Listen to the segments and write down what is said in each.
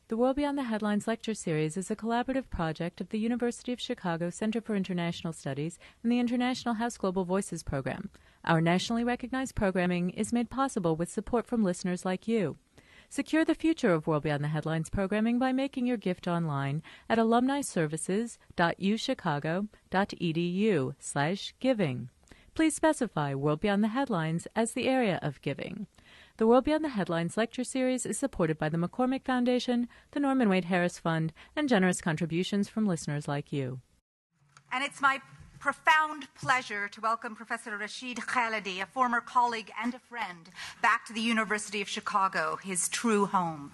The World Beyond the Headlines lecture series is a collaborative project of the University of Chicago Center for International Studies and the International House Global Voices program. Our nationally recognized programming is made possible with support from listeners like you. Secure the future of World Beyond the Headlines programming by making your gift online at alumniservices.uchicago.edu/giving. Please specify World Beyond the Headlines as the area of giving. The World Beyond the Headlines lecture series is supported by the McCormick Foundation, the Norman Wade Harris Fund, and generous contributions from listeners like you. And it's my profound pleasure to welcome Professor Rashid Khalidi, a former colleague and a friend, back to the University of Chicago, his true home.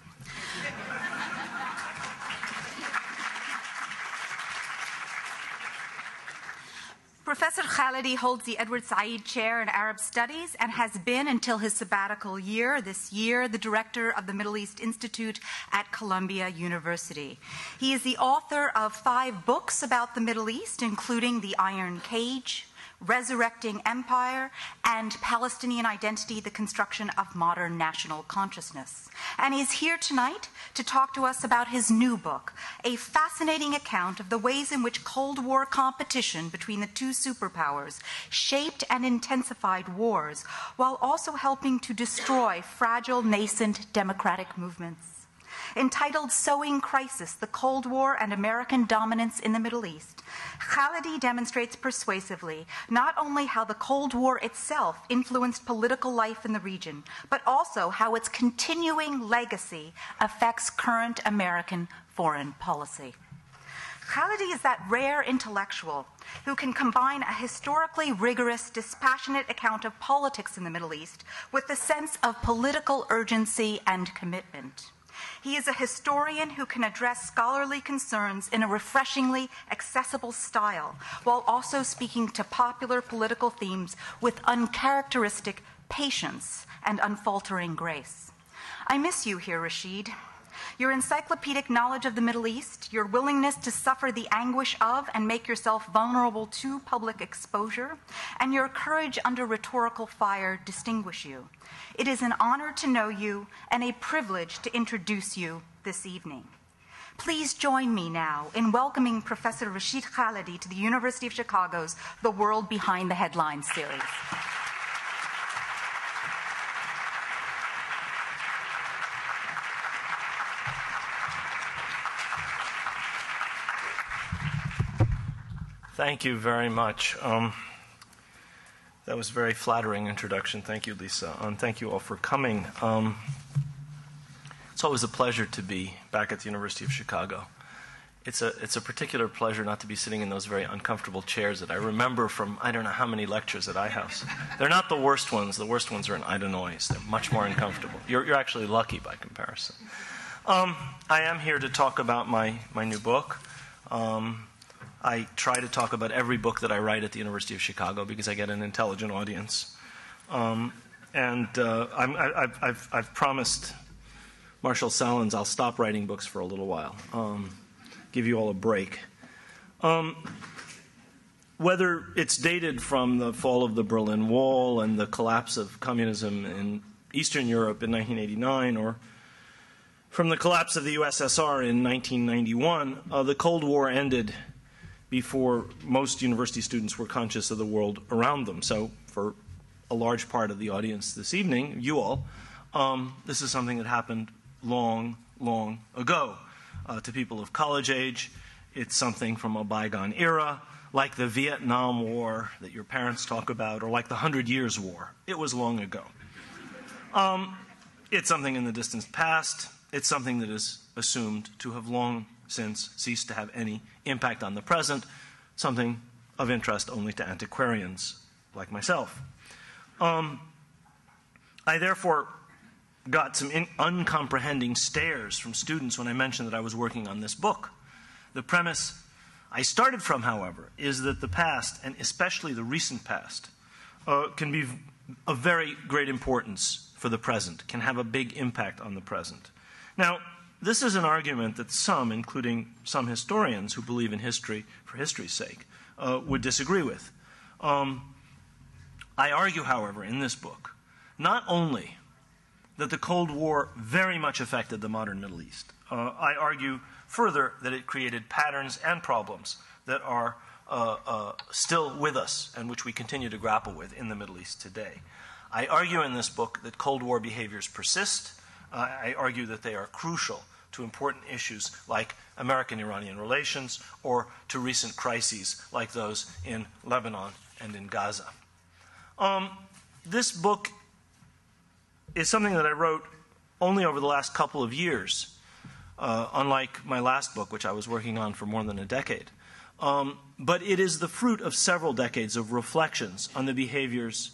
Professor Khalidi holds the Edward Said Chair in Arab Studies and has been, until his sabbatical year, this year, the director of the Middle East Institute at Columbia University. He is the author of 5 books about the Middle East, including The Iron Cage, Resurrecting Empire, and Palestinian Identity, the Construction of Modern National Consciousness. And he's here tonight to talk to us about his new book, a fascinating account of the ways in which Cold War competition between the two superpowers shaped and intensified wars, while also helping to destroy fragile, nascent democratic movements. Entitled Sowing Crisis, the Cold War and American Dominance in the Middle East, Khalidi demonstrates persuasively not only how the Cold War itself influenced political life in the region, but also how its continuing legacy affects current American foreign policy. Khalidi is that rare intellectual who can combine a historically rigorous, dispassionate account of politics in the Middle East with the sense of political urgency and commitment. He is a historian who can address scholarly concerns in a refreshingly accessible style, while also speaking to popular political themes with uncharacteristic patience and unfaltering grace. I miss you here, Rashid. Your encyclopedic knowledge of the Middle East, your willingness to suffer the anguish of and make yourself vulnerable to public exposure, and your courage under rhetorical fire distinguish you. It is an honor to know you and a privilege to introduce you this evening. Please join me now in welcoming Professor Rashid Khalidi to the University of Chicago's The World Behind the Headlines series. Thank you very much. That was a very flattering introduction. Thank you, Lisa. And thank you all for coming. It's always a pleasure to be back at the University of Chicago. It's a particular pleasure not to be sitting in those very uncomfortable chairs that I remember from I don't know how many lectures at iHouse. They're not the worst ones. The worst ones are in Illinois. They're much more uncomfortable. You're actually lucky by comparison. I am here to talk about my new book. I try to talk about every book that I write at the University of Chicago because I get an intelligent audience. I've promised Marshall Salins I'll stop writing books for a little while, give you all a break. Whether it's dated from the fall of the Berlin Wall and the collapse of communism in Eastern Europe in 1989 or from the collapse of the USSR in 1991, the Cold War ended before most university students were conscious of the world around them. So for a large part of the audience this evening, you all, this is something that happened long, long ago. To people of college age, it's something from a bygone era, like the Vietnam War that your parents talk about, or like the 100 Years' War. It was long ago. It's something in the distant past. It's something that is assumed to have long since ceased to have any impact on the present, something of interest only to antiquarians like myself. I therefore got some uncomprehending stares from students when I mentioned that I was working on this book. The premise I started from, however, is that the past, and especially the recent past, can be of very great importance for the present, can have a big impact on the present. Now, this is an argument that some, including some historians who believe in history for history's sake, would disagree with. I argue, however, in this book, not only that the Cold War very much affected the modern Middle East. I argue further that it created patterns and problems that are still with us and which we continue to grapple with in the Middle East today. I argue in this book that Cold War behaviors persist. I argue that they are crucial to important issues like American-Iranian relations or to recent crises like those in Lebanon and in Gaza. This book is something that I wrote only over the last couple of years, unlike my last book, which I was working on for more than a decade. But it is the fruit of several decades of reflections on the behaviors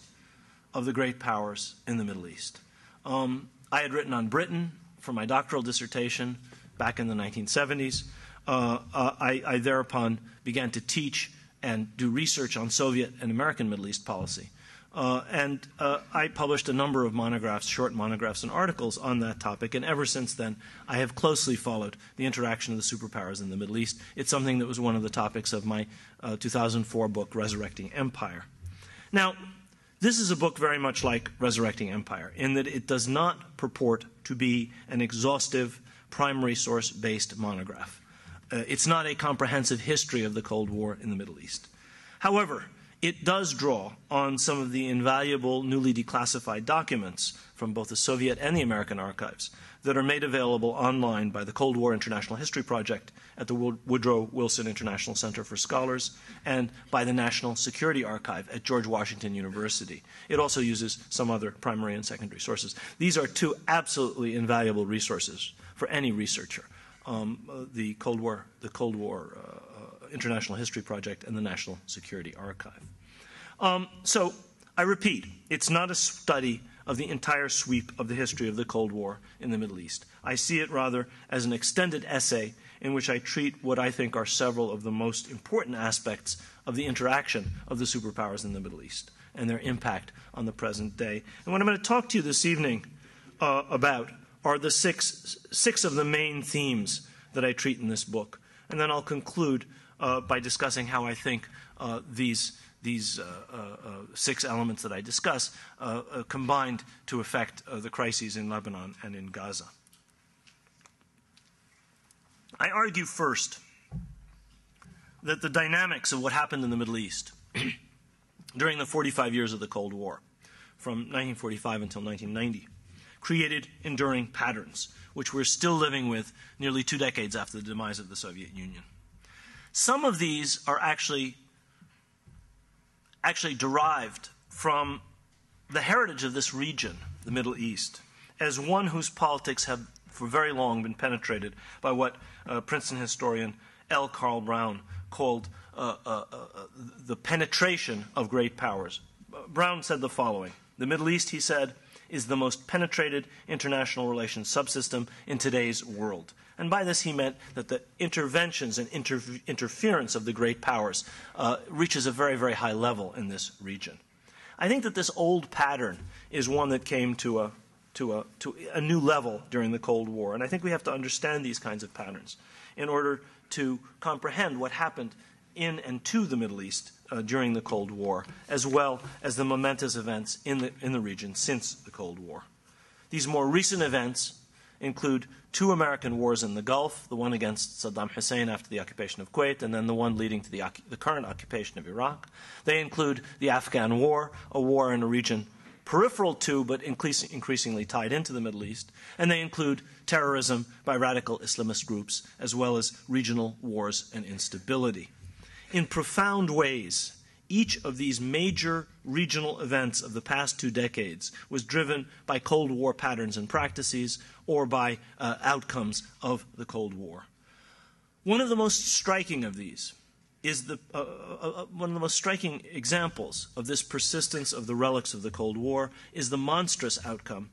of the great powers in the Middle East. I had written on Britain for my doctoral dissertation back in the 1970s. I thereupon began to teach and do research on Soviet and American Middle East policy. I published a number of monographs, short monographs and articles on that topic, and ever since then I have closely followed the interaction of the superpowers in the Middle East. It's something that was one of the topics of my 2004 book, Resurrecting Empire. Now, this is a book very much like Resurrecting Empire in that it does not purport to be an exhaustive, primary source-based monograph. It's not a comprehensive history of the Cold War in the Middle East. However, it does draw on some of the invaluable newly declassified documents from both the Soviet and the American archives that are made available online by the Cold War International History Project at the Woodrow Wilson International Center for Scholars and by the National Security Archive at George Washington University. It also uses some other primary and secondary sources. These are two absolutely invaluable resources for any researcher, the Cold War International History Project and the National Security Archive. So I repeat, it's not a study of the entire sweep of the history of the Cold War in the Middle East. I see it rather as an extended essay in which I treat what I think are several of the most important aspects of the interaction of the superpowers in the Middle East and their impact on the present day. And what I'm going to talk to you this evening about are the six of the main themes that I treat in this book. And then I'll conclude by discussing how I think these 6 elements that I discuss combined to affect the crises in Lebanon and in Gaza. I argue first that the dynamics of what happened in the Middle East during the 45 years of the Cold War, from 1945 until 1990, created enduring patterns, which we're still living with nearly 2 decades after the demise of the Soviet Union. Some of these are actually derived from the heritage of this region, the Middle East, as one whose politics have for very long been penetrated by what Princeton historian L. Carl Brown called the penetration of great powers. Brown said the following: the Middle East, he said, is the most penetrated international relations subsystem in today's world. And by this he meant that the interventions and interference of the great powers reaches a very, very high level in this region. I think that this old pattern is one that came to a new level during the Cold War. And I think we have to understand these kinds of patterns in order to comprehend what happened in and to the Middle East during the Cold War, as well as the momentous events in the region since the Cold War. These more recent events include 2 American wars in the Gulf, the one against Saddam Hussein after the occupation of Kuwait, and then the one leading to the current occupation of Iraq. They include the Afghan War, a war in a region peripheral to but increasingly tied into the Middle East, and they include terrorism by radical Islamist groups, as well as regional wars and instability. In profound ways, each of these major regional events of the past 2 decades was driven by Cold War patterns and practices or by outcomes of the Cold War. One of the most striking of these is one of the most striking examples of this persistence of the relics of the Cold War is the monstrous outcome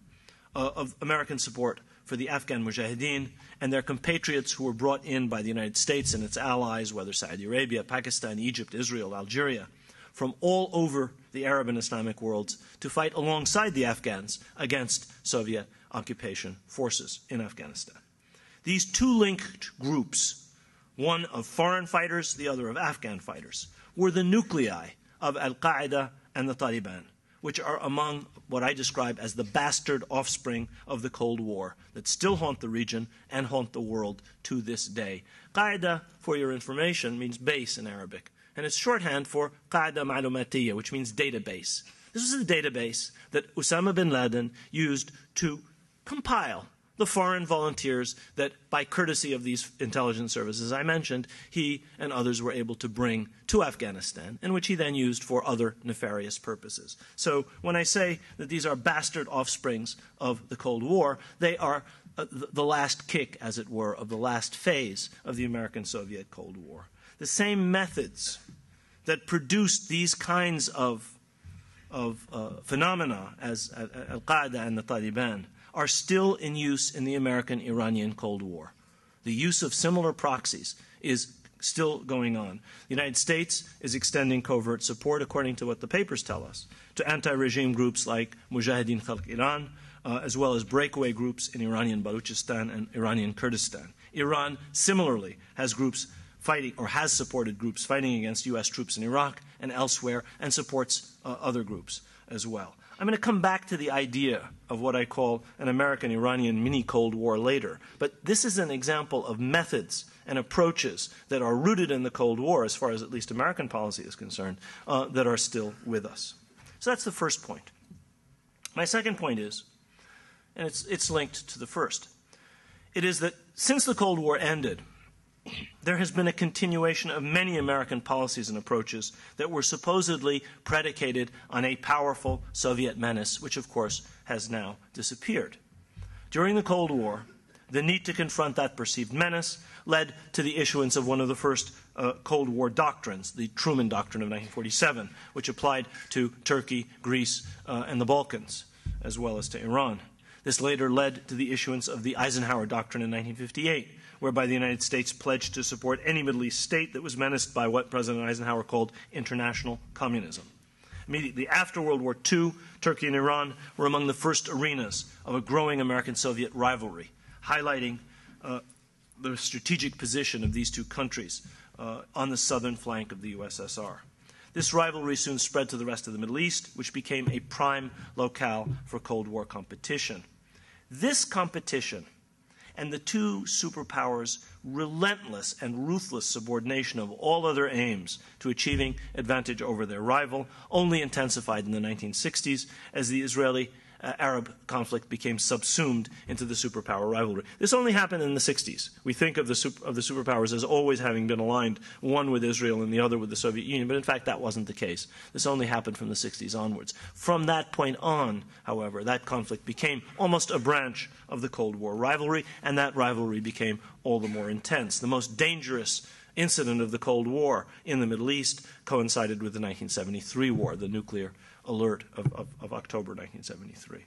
of American support for the Afghan Mujahideen and their compatriots who were brought in by the United States and its allies, whether Saudi Arabia, Pakistan, Egypt, Israel, Algeria, from all over the Arab and Islamic worlds to fight alongside the Afghans against Soviet occupation forces in Afghanistan. These 2 linked groups, one of foreign fighters, the other of Afghan fighters, were the nuclei of Al-Qaeda and the Taliban, which are among what I describe as the bastard offspring of the Cold War that still haunt the region and haunt the world to this day. Qaeda, for your information, means base in Arabic, and it's shorthand for Qaeda Ma'lumatiyya, which means database. This was the database that Osama bin Laden used to compile the foreign volunteers that, by courtesy of these intelligence services I mentioned, he and others were able to bring to Afghanistan, and which he then used for other nefarious purposes. So when I say that these are bastard offsprings of the Cold War, they are the last kick, as it were, of the last phase of the American-Soviet Cold War. The same methods that produced these kinds of phenomena as Al-Qaeda and the Taliban are still in use in the American-Iranian Cold War. The use of similar proxies is still going on. The United States is extending covert support, according to what the papers tell us, to anti-regime groups like Mujahideen Khalq Iran, as well as breakaway groups in Iranian Baluchistan and Iranian Kurdistan. Iran similarly has groups fighting, or has supported groups fighting against U.S. troops in Iraq and elsewhere, and supports other groups as well. I'm going to come back to the idea of what I call an American-Iranian mini-Cold War later. But this is an example of methods and approaches that are rooted in the Cold War, as far as at least American policy is concerned, that are still with us. So that's the first point. My second point is, and it's linked to the first, it is that since the Cold War ended, there has been a continuation of many American policies and approaches that were supposedly predicated on a powerful Soviet menace, which of course has now disappeared. During the Cold War, the need to confront that perceived menace led to the issuance of one of the first Cold War doctrines, the Truman Doctrine of 1947, which applied to Turkey, Greece, and the Balkans, as well as to Iran. This later led to the issuance of the Eisenhower Doctrine in 1958, whereby the United States pledged to support any Middle East state that was menaced by what President Eisenhower called international communism. Immediately after World War II, Turkey and Iran were among the first arenas of a growing American-Soviet rivalry, highlighting the strategic position of these two countries on the southern flank of the USSR. This rivalry soon spread to the rest of the Middle East, which became a prime locale for Cold War competition. This competition and the two superpowers' relentless and ruthless subordination of all other aims to achieving advantage over their rival only intensified in the 1960s as the Israeli-Arab conflict became subsumed into the superpower rivalry. This only happened in the 60s. We think of the superpowers as always having been aligned, one with Israel and the other with the Soviet Union, but in fact that wasn't the case. This only happened from the 60s onwards. From that point on, however, that conflict became almost a branch of the Cold War rivalry, and that rivalry became all the more intense. The most dangerous incident of the Cold War in the Middle East coincided with the 1973 war, the nuclear alert of October 1973.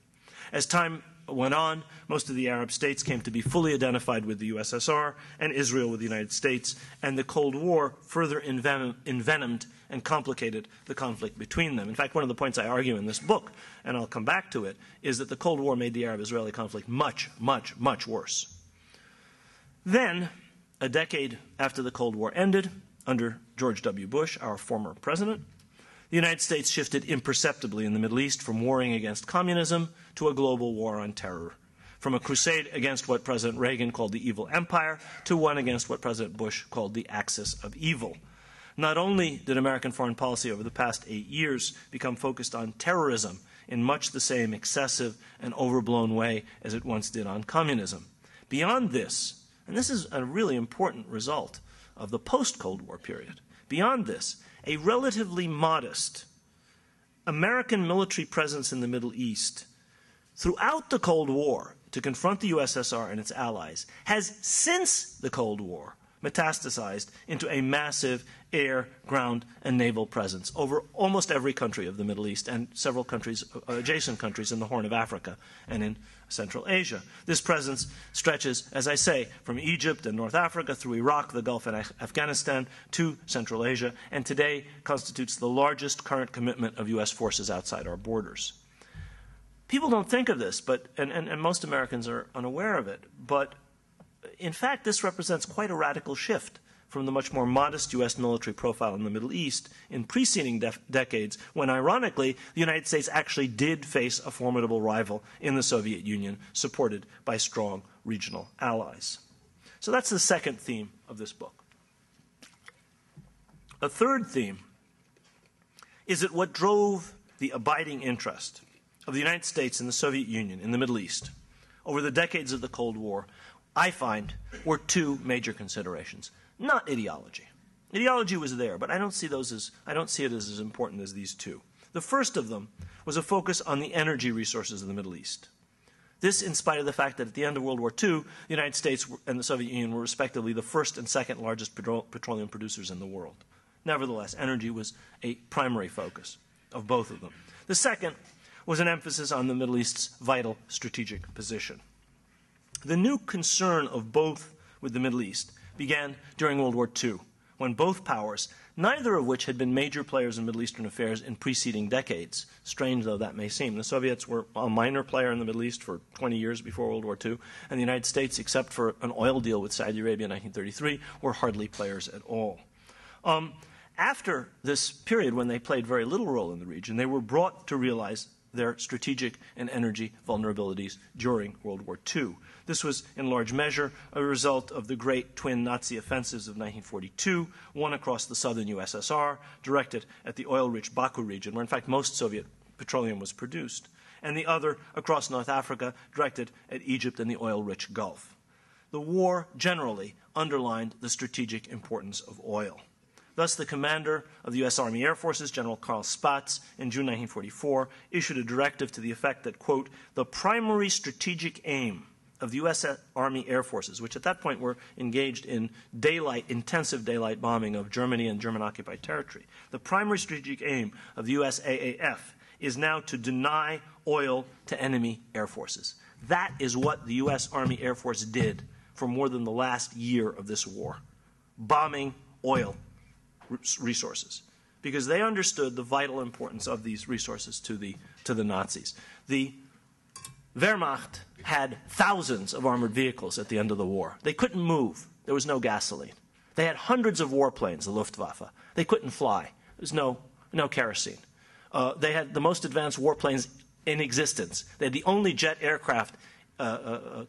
As time went on, most of the Arab states came to be fully identified with the USSR and Israel with the United States, and the Cold War further envenomed and complicated the conflict between them. In fact, one of the points I argue in this book, and I'll come back to it, is that the Cold War made the Arab-Israeli conflict much, much, much worse. Then, a decade after the Cold War ended, under George W. Bush, our former president, the United States shifted imperceptibly in the Middle East from warring against communism to a global war on terror, from a crusade against what President Reagan called the evil empire to one against what President Bush called the axis of evil. Not only did American foreign policy over the past 8 years become focused on terrorism in much the same excessive and overblown way as it once did on communism. Beyond this, and this is a really important result of the post-Cold War period, beyond this, a relatively modest American military presence in the Middle East throughout the Cold War to confront the USSR and its allies has, since the Cold War, metastasized into a massive air, ground, and naval presence over almost every country of the Middle East and several countries, adjacent countries in the Horn of Africa and in Central Asia. This presence stretches, as I say, from Egypt and North Africa through Iraq, the Gulf, and Afghanistan to Central Asia, and today constitutes the largest current commitment of U.S. forces outside our borders. People don't think of this, and most Americans are unaware of it, but in fact, this represents quite a radical shift from the much more modest U.S. military profile in the Middle East in preceding decades, when, ironically, the United States actually did face a formidable rival in the Soviet Union, supported by strong regional allies. So that's the second theme of this book. A third theme is that what drove the abiding interest of the United States and the Soviet Union in the Middle East over the decades of the Cold War, I find, were two major considerations, not ideology. Ideology was there, but I don't see it as important as these two. The first of them was a focus on the energy resources of the Middle East. This, in spite of the fact that at the end of World War II, the United States and the Soviet Union were respectively the first and second largest petroleum producers in the world. Nevertheless, energy was a primary focus of both of them. The second was an emphasis on the Middle East's vital strategic position. The new concern of both with the Middle East began during World War II, when both powers, neither of which had been major players in Middle Eastern affairs in preceding decades, strange though that may seem. The Soviets were a minor player in the Middle East for 20 years before World War II, and the United States, except for an oil deal with Saudi Arabia in 1933, were hardly players at all. After this period, when they played very little role in the region, they were brought to realize their strategic and energy vulnerabilities during World War II. This was, in large measure, a result of the great twin Nazi offensives of 1942, one across the southern USSR, directed at the oil-rich Baku region, where in fact most Soviet petroleum was produced, and the other across North Africa, directed at Egypt and the oil-rich Gulf. The war generally underlined the strategic importance of oil. Thus, the commander of the U.S. Army Air Forces, General Carl Spaatz, in June 1944, issued a directive to the effect that, quote, the primary strategic aim of the U.S. Army Air Forces, which at that point were engaged in intensive daylight bombing of Germany and German-occupied territory, the primary strategic aim of the U.S. AAF is now to deny oil to enemy air forces. That is what the U.S. Army Air Force did for more than the last year of this war, bombing oil resources, because they understood the vital importance of these resources to the Nazis. The Wehrmacht had thousands of armored vehicles at the end of the war. They couldn't move. There was no gasoline. They had hundreds of warplanes, the Luftwaffe. They couldn't fly. There was no kerosene. They had the most advanced warplanes in existence. They had the only jet aircraft,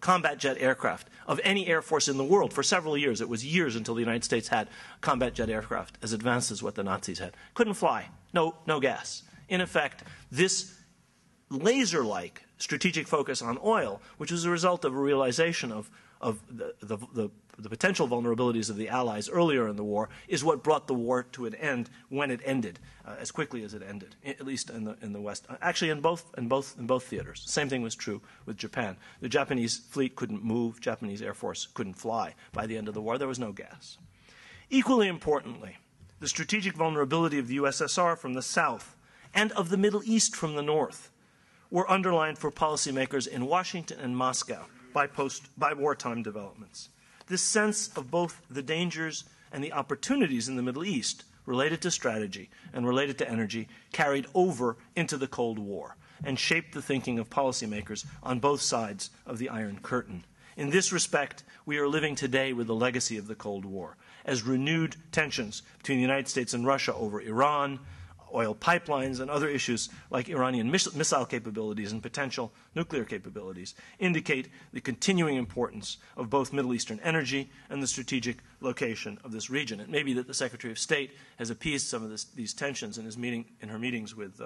combat jet aircraft of any air force in the world for several years. It was years until the United States had combat jet aircraft as advanced as what the Nazis had. Couldn't fly. No gas. In effect, this laser-like strategic focus on oil, which was a result of a realization of the potential vulnerabilities of the Allies earlier in the war, is what brought the war to an end when it ended, as quickly as it ended, at least in the West. Actually, in both theaters. The same thing was true with Japan. The Japanese fleet couldn't move. Japanese Air Force couldn't fly. By the end of the war, there was no gas. Equally importantly, the strategic vulnerability of the USSR from the south and of the Middle East from the north were underlined for policymakers in Washington and Moscow by wartime developments. This sense of both the dangers and the opportunities in the Middle East related to strategy and related to energy carried over into the Cold War and shaped the thinking of policymakers on both sides of the Iron Curtain. In this respect, we are living today with the legacy of the Cold War, as renewed tensions between the United States and Russia over Iran, oil pipelines, and other issues like Iranian missile capabilities and potential nuclear capabilities indicate the continuing importance of both Middle Eastern energy and the strategic location of this region. It may be that the Secretary of State has appeased some of these tensions in her meetings with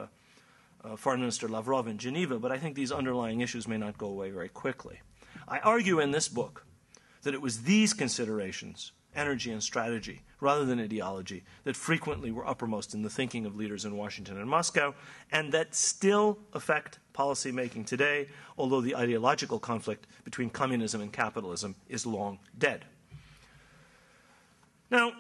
Foreign Minister Lavrov in Geneva, but I think these underlying issues may not go away very quickly. I argue in this book that it was these considerations, energy and strategy, rather than ideology, that frequently were uppermost in the thinking of leaders in Washington and Moscow, and that still affect policymaking today, although the ideological conflict between communism and capitalism is long dead. Now,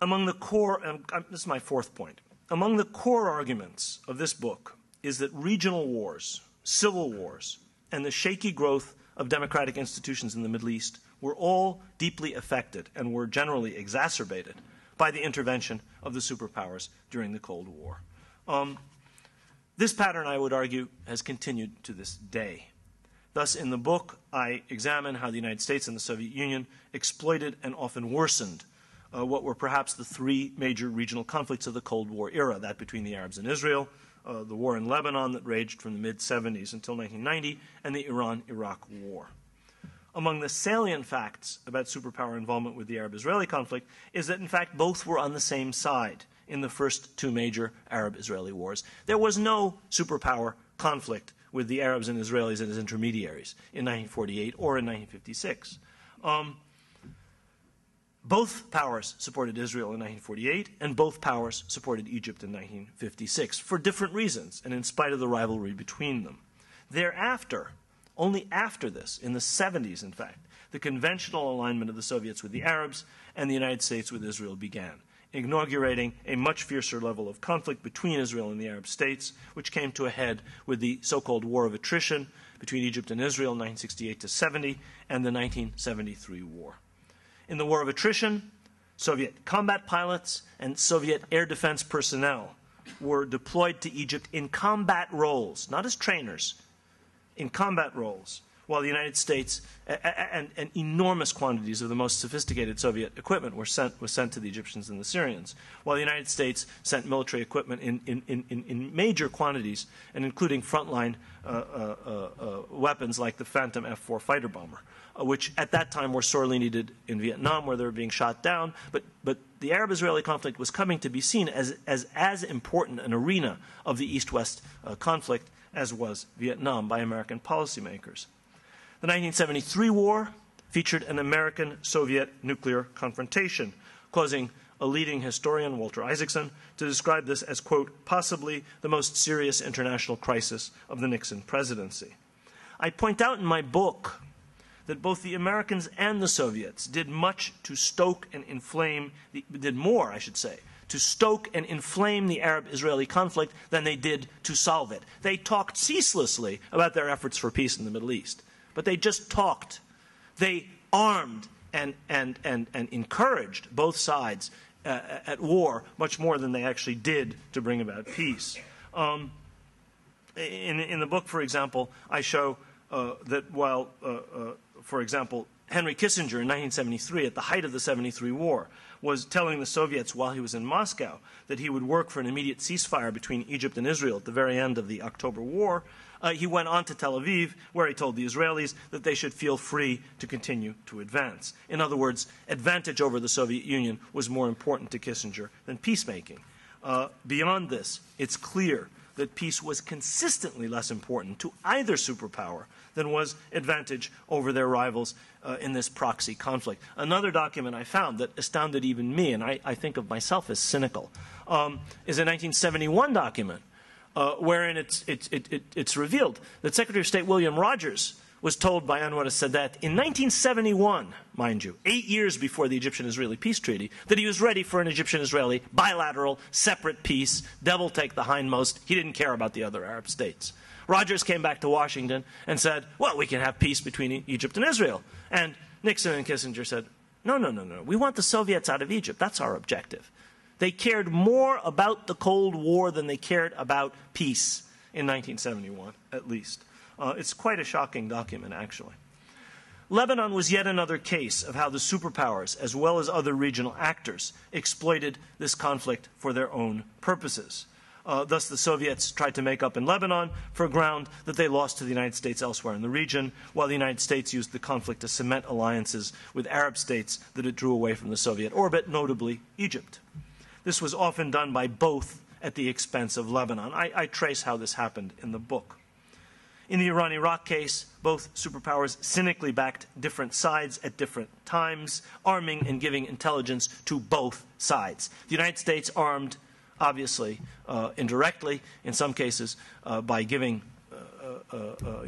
among the core, and this is my fourth point, among the core arguments of this book is that regional wars, civil wars, and the shaky growth of democratic institutions in the Middle East were all deeply affected and were generally exacerbated by the intervention of the superpowers during the Cold War. This pattern, I would argue, has continued to this day. Thus, in the book, I examine how the United States and the Soviet Union exploited and often worsened what were perhaps the three major regional conflicts of the Cold War era, that between the Arabs and Israel, the war in Lebanon that raged from the mid-70s until 1990, and the Iran-Iraq war. Among the salient facts about superpower involvement with the Arab-Israeli conflict is that, in fact, both were on the same side in the first two major Arab-Israeli wars. There was no superpower conflict with the Arabs and Israelis as intermediaries in 1948 or in 1956. Both powers supported Israel in 1948, and both powers supported Egypt in 1956 for different reasons, and in spite of the rivalry between them. Thereafter, only after this, in the 70s in fact, the conventional alignment of the Soviets with the Arabs and the United States with Israel began, inaugurating a much fiercer level of conflict between Israel and the Arab states, which came to a head with the so-called War of Attrition between Egypt and Israel in 1968 to 70 and the 1973 war. In the War of Attrition, Soviet combat pilots and Soviet air defense personnel were deployed to Egypt in combat roles, not as trainers, in combat roles, while the United States and enormous quantities of the most sophisticated Soviet equipment was sent to the Egyptians and the Syrians, while the United States sent military equipment in major quantities, and including frontline weapons like the Phantom F-4 fighter bomber, which at that time were sorely needed in Vietnam, where they were being shot down. But the Arab-Israeli conflict was coming to be seen as important an arena of the East-West conflict as was Vietnam by American policymakers. The 1973 war featured an American-Soviet nuclear confrontation, causing a leading historian, Walter Isaacson, to describe this as, quote, possibly the most serious international crisis of the Nixon presidency. I point out in my book that both the Americans and the Soviets did much to stoke and inflame, did more, I should say, to stoke and inflame the Arab-Israeli conflict than they did to solve it. They talked ceaselessly about their efforts for peace in the Middle East, but they just talked. They armed and encouraged both sides at war much more than they actually did to bring about peace. In the book, for example, I show that while, for example, Henry Kissinger in 1973, at the height of the 73 war, was telling the Soviets while he was in Moscow that he would work for an immediate ceasefire between Egypt and Israel at the very end of the October War, he went on to Tel Aviv, where he told the Israelis that they should feel free to continue to advance. In other words, advantage over the Soviet Union was more important to Kissinger than peacemaking. Beyond this, it's clear that peace was consistently less important to either superpower than was advantage over their rivals in this proxy conflict. Another document I found that astounded even me, and I think of myself as cynical, is a 1971 document wherein it's revealed that Secretary of State William Rogers was told by Anwar Sadat in 1971, mind you, 8 years before the Egyptian-Israeli peace treaty, that he was ready for an Egyptian-Israeli bilateral, separate peace, devil take the hindmost. He didn't care about the other Arab states. Rogers came back to Washington and said, well, we can have peace between Egypt and Israel. And Nixon and Kissinger said, no, no, no, no. We want the Soviets out of Egypt. That's our objective. They cared more about the Cold War than they cared about peace in 1971, at least. It's quite a shocking document, actually. Lebanon was yet another case of how the superpowers, as well as other regional actors, exploited this conflict for their own purposes. Thus, the Soviets tried to make up in Lebanon for ground that they lost to the United States elsewhere in the region, while the United States used the conflict to cement alliances with Arab states that it drew away from the Soviet orbit, notably Egypt. This was often done by both at the expense of Lebanon. I trace how this happened in the book. In the Iran-Iraq case, both superpowers cynically backed different sides at different times, arming and giving intelligence to both sides. The United States armed, obviously, indirectly, in some cases, by giving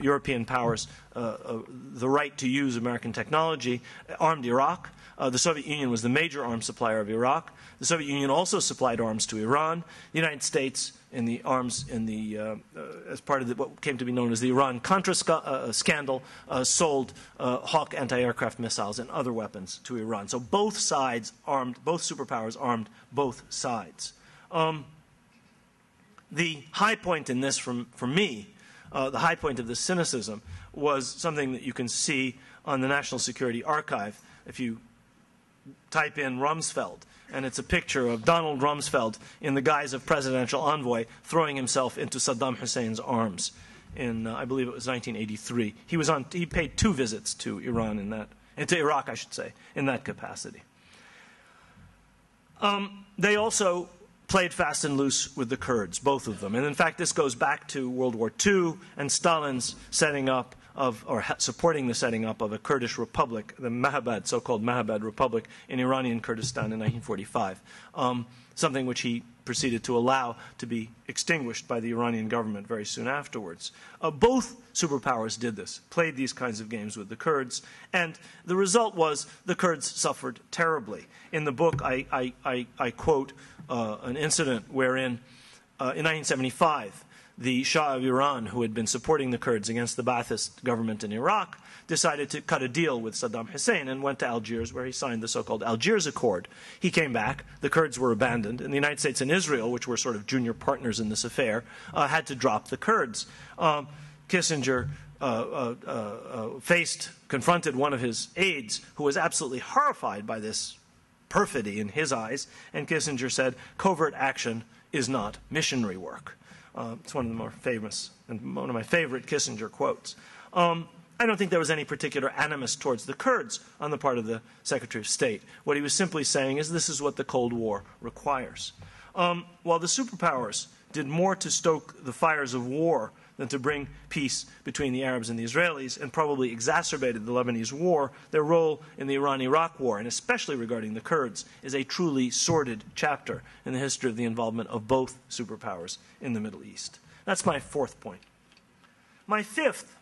European powers the right to use American technology, armed Iraq. The Soviet Union was the major arms supplier of Iraq. The Soviet Union also supplied arms to Iran. The United States, in the arms, as part of what came to be known as the Iran-Contra scandal, sold Hawk anti-aircraft missiles and other weapons to Iran. So both sides armed, both superpowers armed both sides. The high point in this, for me, the high point of this cynicism was something that you can see on the National Security Archive if you type in Rumsfeld, and it's a picture of Donald Rumsfeld in the guise of presidential envoy throwing himself into Saddam Hussein's arms in, I believe it was 1983. He paid 2 visits to to Iraq, I should say, in that capacity. They also played fast and loose with the Kurds, both of them. And in fact, this goes back to World War II and Stalin's setting up of, or supporting the setting up of a Kurdish republic, the Mahabad, so-called Mahabad Republic in Iranian Kurdistan in 1945, something which he proceeded to allow to be extinguished by the Iranian government very soon afterwards. Both superpowers did this, played these kinds of games with the Kurds, and the result was the Kurds suffered terribly. In the book, I quote an incident wherein, in 1975, the Shah of Iran, who had been supporting the Kurds against the Ba'athist government in Iraq, decided to cut a deal with Saddam Hussein and went to Algiers, where he signed the so-called Algiers Accord. He came back, the Kurds were abandoned, and the United States and Israel, which were sort of junior partners in this affair, had to drop the Kurds. Kissinger confronted one of his aides, who was absolutely horrified by this perfidy in his eyes, and Kissinger said, "Covert action is not missionary work." It's one of the more famous and one of my favorite Kissinger quotes. I don't think there was any particular animus towards the Kurds on the part of the Secretary of State. What he was simply saying is this is what the Cold War requires. While the superpowers did more to stoke the fires of war than to bring peace between the Arabs and the Israelis, and probably exacerbated the Lebanese war, their role in the Iran-Iraq war, and especially regarding the Kurds, is a truly sordid chapter in the history of the involvement of both superpowers in the Middle East. That's my 4th point. My 5th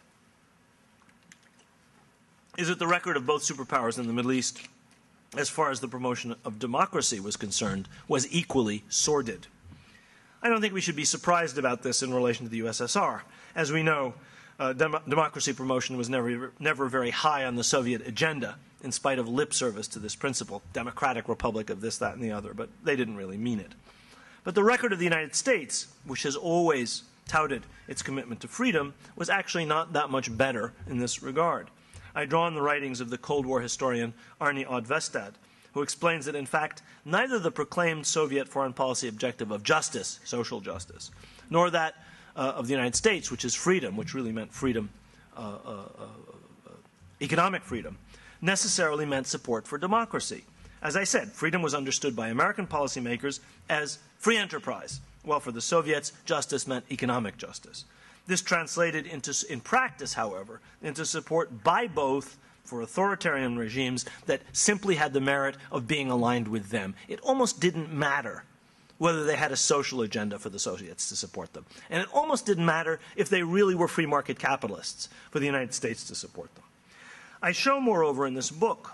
is that the record of both superpowers in the Middle East, as far as the promotion of democracy was concerned, was equally sordid. I don't think we should be surprised about this in relation to the USSR. As we know, democracy promotion was never very high on the Soviet agenda, in spite of lip service to this principle, democratic republic of this, that, and the other, but they didn't really mean it. But the record of the United States, which has always touted its commitment to freedom, was actually not that much better in this regard. I draw on the writings of the Cold War historian Arnie Odd-Vestad, who explains that, in fact, neither the proclaimed Soviet foreign policy objective of justice, social justice, nor that of the United States, which is freedom, which really meant freedom, economic freedom, necessarily meant support for democracy. As I said, freedom was understood by American policymakers as free enterprise, while for the Soviets, justice meant economic justice. This translated in practice, however, into support by both for authoritarian regimes that simply had the merit of being aligned with them. It almost didn't matter whether they had a social agenda for the Soviets to support them. And it almost didn't matter if they really were free market capitalists for the United States to support them. I show, moreover, in this book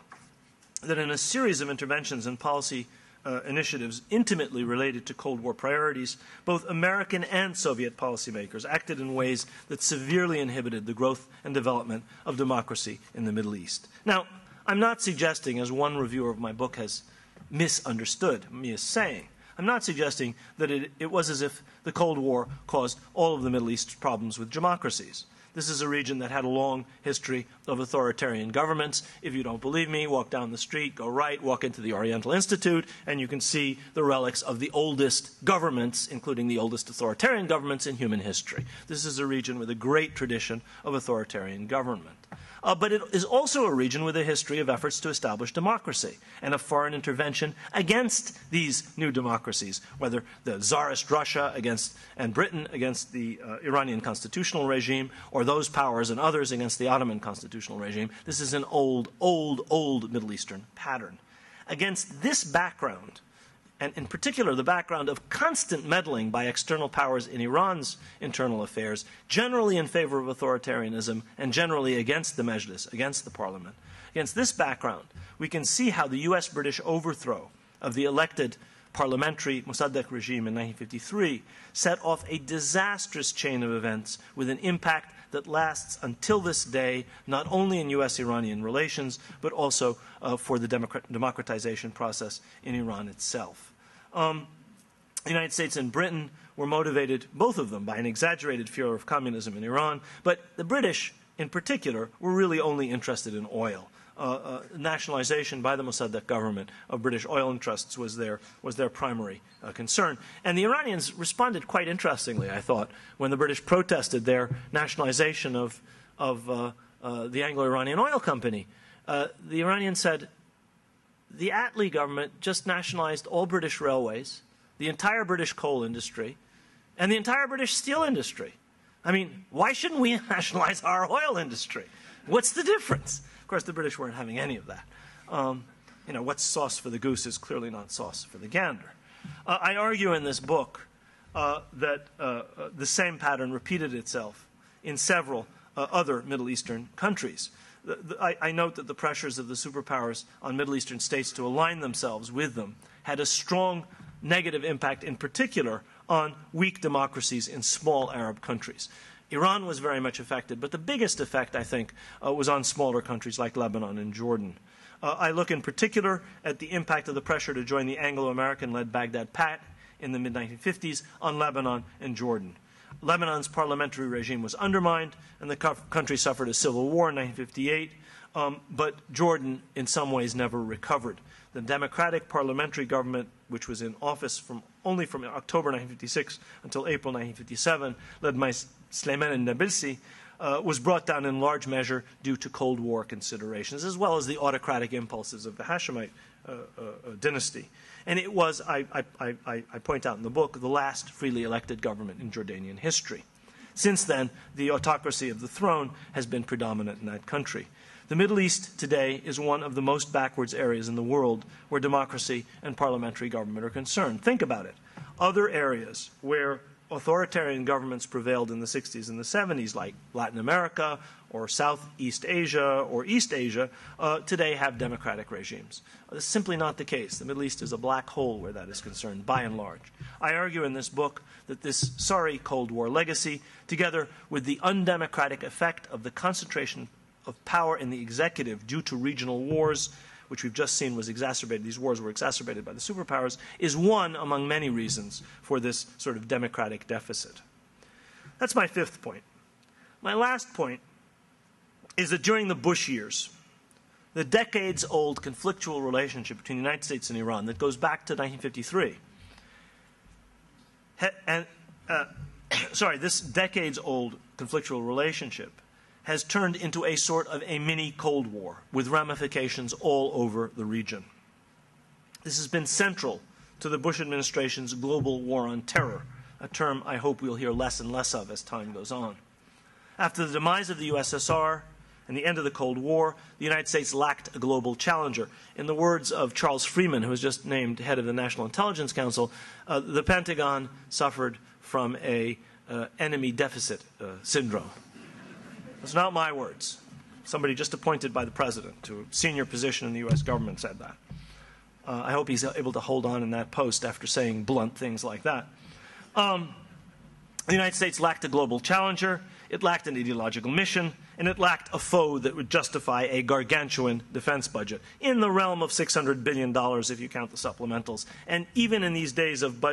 that in a series of interventions and policy initiatives intimately related to Cold War priorities, both American and Soviet policymakers acted in ways that severely inhibited the growth and development of democracy in the Middle East. Now, I'm not suggesting, as one reviewer of my book has misunderstood me as saying, I'm not suggesting that it was as if the Cold War caused all of the Middle East's problems with democracies. This is a region that had a long history of authoritarian governments. If you don't believe me, walk down the street, go right, walk into the Oriental Institute, and you can see the relics of the oldest governments, including the oldest authoritarian governments in human history. This is a region with a great tradition of authoritarian government. But it is also a region with a history of efforts to establish democracy and of foreign intervention against these new democracies, whether the Tsarist Russia and Britain against the Iranian constitutional regime, or those powers and others against the Ottoman constitutional regime. This is an old Middle Eastern pattern. Against this background, and in particular the background of constant meddling by external powers in Iran's internal affairs, generally in favor of authoritarianism and generally against the Mejlis, against the parliament. Against this background, we can see how the US-British overthrow of the elected parliamentary Mossadegh regime in 1953 set off a disastrous chain of events with an impact that lasts until this day, not only in US-Iranian relations, but also for the democratization process in Iran itself. The United States and Britain were motivated, both of them, by an exaggerated fear of communism in Iran, but the British, in particular, were really only interested in oil. Nationalization by the Mossadegh government of British oil interests was their primary concern. And the Iranians responded quite interestingly, I thought, when the British protested their nationalization of the Anglo-Iranian Oil Company. The Iranians said, the Attlee government just nationalized all British railways, the entire British coal industry, and the entire British steel industry. I mean, why shouldn't we nationalize our oil industry? What's the difference? Of course, the British weren't having any of that. You know, what's sauce for the goose is clearly not sauce for the gander. I argue in this book that the same pattern repeated itself in several other Middle Eastern countries. I note that the pressures of the superpowers on Middle Eastern states to align themselves with them had a strong negative impact, in particular, on weak democracies in small Arab countries. Iran was very much affected, but the biggest effect, I think, was on smaller countries like Lebanon and Jordan. I look in particular at the impact of the pressure to join the Anglo-American-led Baghdad Pact in the mid-1950s on Lebanon and Jordan. Lebanon's parliamentary regime was undermined, and the country suffered a civil war in 1958, but Jordan, in some ways, never recovered. The democratic parliamentary government, which was in office only from October 1956 until April 1957, led by Sleiman and Nabilsi, was brought down in large measure due to Cold War considerations, as well as the autocratic impulses of the Hashemite dynasty. And it was, I point out in the book, the last freely elected government in Jordanian history. Since then, the autocracy of the throne has been predominant in that country. The Middle East today is one of the most backwards areas in the world where democracy and parliamentary government are concerned. Think about it. Other areas where authoritarian governments prevailed in the 60s and the 70s, like Latin America or Southeast Asia or East Asia, today have democratic regimes. This is simply not the case. The Middle East is a black hole where that is concerned, by and large. I argue in this book that this sorry Cold War legacy, together with the undemocratic effect of the concentration of power in the executive due to regional wars, which we've just seen was exacerbated, these wars were exacerbated by the superpowers, is one among many reasons for this sort of democratic deficit. That's my fifth point. My last point is that during the Bush years, the decades-old conflictual relationship between the United States and Iran that goes back to 1953, this decades-old conflictual relationship has turned into a sort of a mini Cold War with ramifications all over the region. This has been central to the Bush administration's global war on terror, a term I hope we'll hear less and less of as time goes on. After the demise of the USSR and the end of the Cold War, the United States lacked a global challenger. In the words of Charles Freeman, who was just named head of the National Intelligence Council, the Pentagon suffered from a enemy deficit syndrome. Those are not my words. Somebody just appointed by the president to a senior position in the U.S. government said that. I hope he's able to hold on in that post after saying blunt things like that. The United States lacked a global challenger, it lacked an ideological mission, and it lacked a foe that would justify a gargantuan defense budget in the realm of $600 billion if you count the supplementals. And even in these days of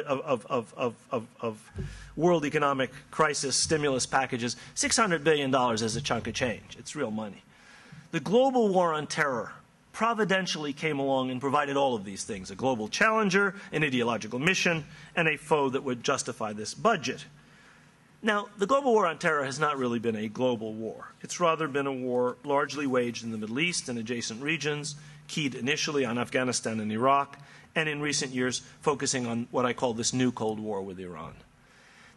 world economic crisis stimulus packages, $600 billion is a chunk of change. It's real money. The global war on terror providentially came along and provided all of these things: a global challenger, an ideological mission, and a foe that would justify this budget. Now, the global war on terror has not really been a global war. It's rather been a war largely waged in the Middle East and adjacent regions, keyed initially on Afghanistan and Iraq, and in recent years focusing on what I call this new Cold War with Iran.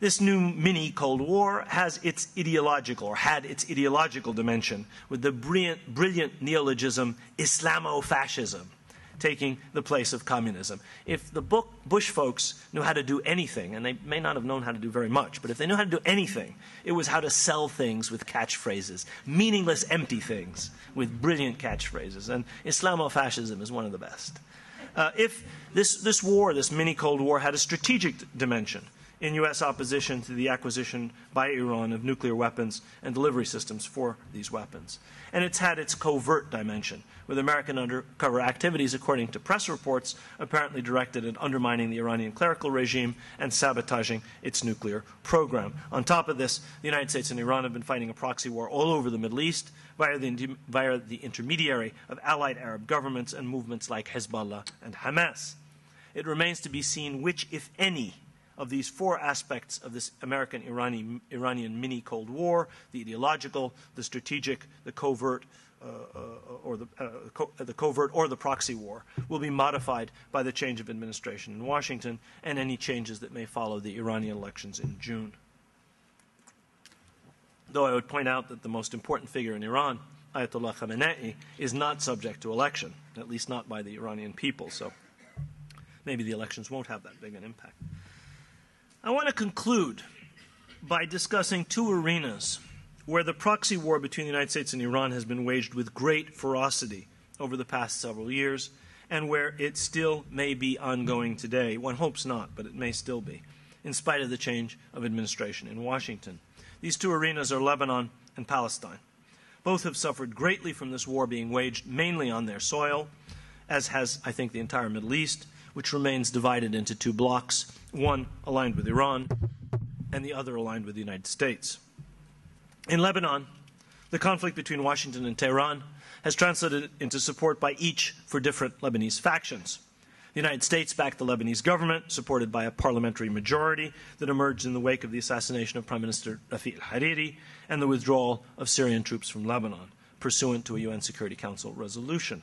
This new mini-Cold War has its ideological, or had its ideological dimension, with the brilliant neologism Islamo-fascism taking the place of communism. If the Bush folks knew how to do anything, and they may not have known how to do very much, but if they knew how to do anything, it was how to sell things with catchphrases, meaningless, empty things with brilliant catchphrases. And Islamo-fascism is one of the best. If this war, this mini-Cold War, had a strategic dimension, in U.S. opposition to the acquisition by Iran of nuclear weapons and delivery systems for these weapons. And it's had its covert dimension, with American undercover activities, according to press reports, apparently directed at undermining the Iranian clerical regime and sabotaging its nuclear program. On top of this, the United States and Iran have been fighting a proxy war all over the Middle East via the intermediary of allied Arab governments and movements like Hezbollah and Hamas. It remains to be seen which, if any, of these four aspects of this American-Iranian mini-Cold War, the ideological, the strategic, the covert, or the proxy war, will be modified by the change of administration in Washington and any changes that may follow the Iranian elections in June. Though I would point out that the most important figure in Iran, Ayatollah Khamenei, is not subject to election, at least not by the Iranian people, so maybe the elections won't have that big an impact. I want to conclude by discussing two arenas where the proxy war between the United States and Iran has been waged with great ferocity over the past several years, and where it still may be ongoing today. One hopes not, but it may still be, in spite of the change of administration in Washington. These two arenas are Lebanon and Palestine. Both have suffered greatly from this war being waged mainly on their soil, as has, I think, the entire Middle East, which remains divided into two blocks, one aligned with Iran and the other aligned with the United States. In Lebanon, the conflict between Washington and Tehran has translated into support by each for different Lebanese factions. The United States backed the Lebanese government, supported by a parliamentary majority that emerged in the wake of the assassination of Prime Minister Rashid al-Hariri and the withdrawal of Syrian troops from Lebanon, pursuant to a UN Security Council resolution.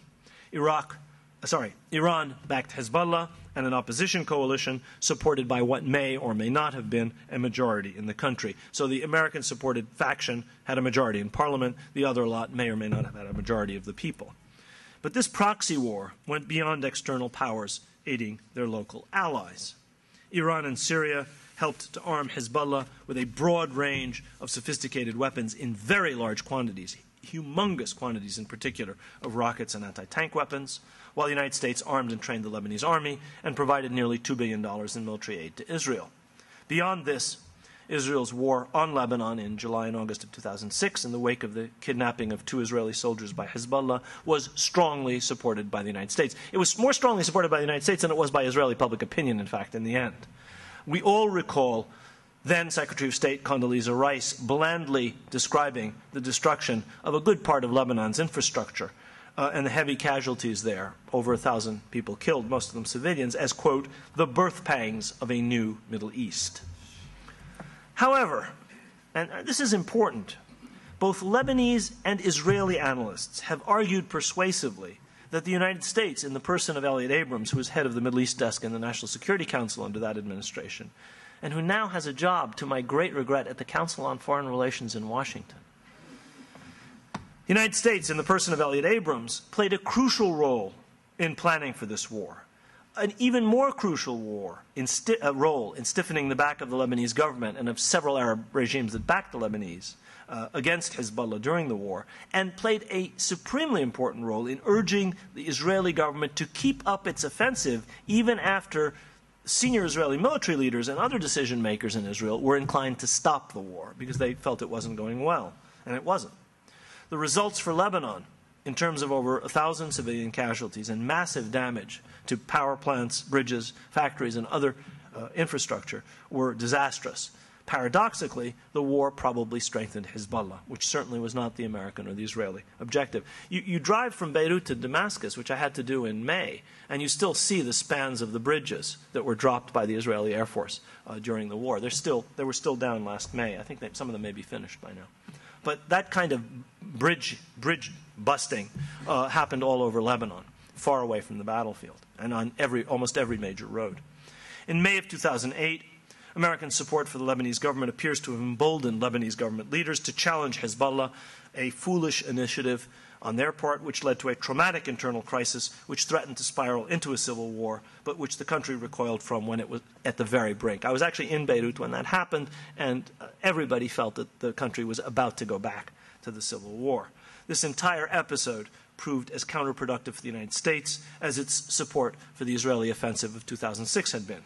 Iran backed Hezbollah and an opposition coalition supported by what may or may not have been a majority in the country. So the American-supported faction had a majority in parliament. The other lot may or may not have had a majority of the people. But this proxy war went beyond external powers aiding their local allies. Iran and Syria helped to arm Hezbollah with a broad range of sophisticated weapons in very large quantities, humongous quantities in particular, of rockets and anti-tank weapons, while the United States armed and trained the Lebanese army and provided nearly $2 billion in military aid to Israel. Beyond this, Israel's war on Lebanon in July and August of 2006, in the wake of the kidnapping of 2 Israeli soldiers by Hezbollah, was strongly supported by the United States. It was more strongly supported by the United States than it was by Israeli public opinion, in fact, in the end. We all recall then Secretary of State Condoleezza Rice blandly describing the destruction of a good part of Lebanon's infrastructure and the heavy casualties there, over 1,000 people killed, most of them civilians, as, quote, the birth pangs of a new Middle East. However, and this is important, both Lebanese and Israeli analysts have argued persuasively that the United States, in the person of Elliott Abrams, who was head of the Middle East desk in the National Security Council under that administration, and who now has a job, to my great regret, at the Council on Foreign Relations in Washington. The United States, in the person of Elliott Abrams, played a crucial role in planning for this war. An even more crucial role in stiffening the back of the Lebanese government and of several Arab regimes that backed the Lebanese against Hezbollah during the war, and played a supremely important role in urging the Israeli government to keep up its offensive even after senior Israeli military leaders and other decision makers in Israel were inclined to stop the war because they felt it wasn't going well, and it wasn't. The results for Lebanon, in terms of over 1,000 civilian casualties and massive damage to power plants, bridges, factories, and other infrastructure, were disastrous. Paradoxically, the war probably strengthened Hezbollah, which certainly was not the American or the Israeli objective. You drive from Beirut to Damascus, which I had to do in May, and you still see the spans of the bridges that were dropped by the Israeli Air Force during the war. They were still down last May. I think some of them may be finished by now. But that kind of bridge busting happened all over Lebanon, far away from the battlefield, and on almost every major road. In May of 2008, American support for the Lebanese government appears to have emboldened Lebanese government leaders to challenge Hezbollah, a foolish initiative on their part, which led to a traumatic internal crisis which threatened to spiral into a civil war, but which the country recoiled from when it was at the very brink. I was actually in Beirut when that happened, and everybody felt that the country was about to go back to the civil war. This entire episode proved as counterproductive for the United States as its support for the Israeli offensive of 2006 had been.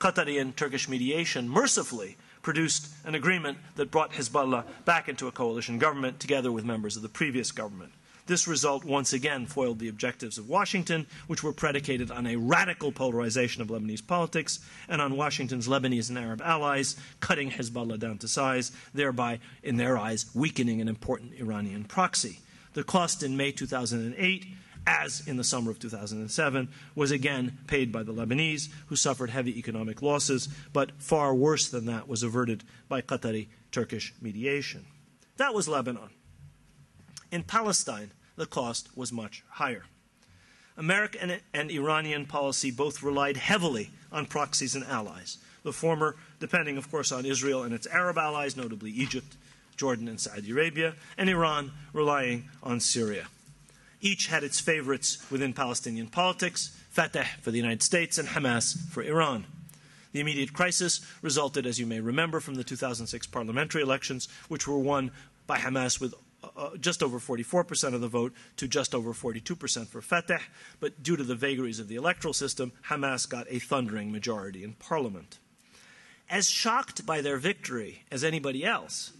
Qatari and Turkish mediation mercifully produced an agreement that brought Hezbollah back into a coalition government together with members of the previous government. This result once again foiled the objectives of Washington, which were predicated on a radical polarization of Lebanese politics and on Washington's Lebanese and Arab allies cutting Hezbollah down to size, thereby, in their eyes, weakening an important Iranian proxy. The cost in May 2008, as in the summer of 2007, was again paid by the Lebanese, who suffered heavy economic losses, but far worse than that was averted by Qatari-Turkish mediation. That was Lebanon. In Palestine, the cost was much higher. American and Iranian policy both relied heavily on proxies and allies, the former depending, of course, on Israel and its Arab allies, notably Egypt, Jordan, and Saudi Arabia, and Iran relying on Syria. Each had its favorites within Palestinian politics, Fatah for the United States and Hamas for Iran. The immediate crisis resulted, as you may remember, from the 2006 parliamentary elections, which were won by Hamas with just over 44% of the vote to just over 42% for Fatah, but due to the vagaries of the electoral system, Hamas got a thundering majority in parliament. As shocked by their victory as anybody else,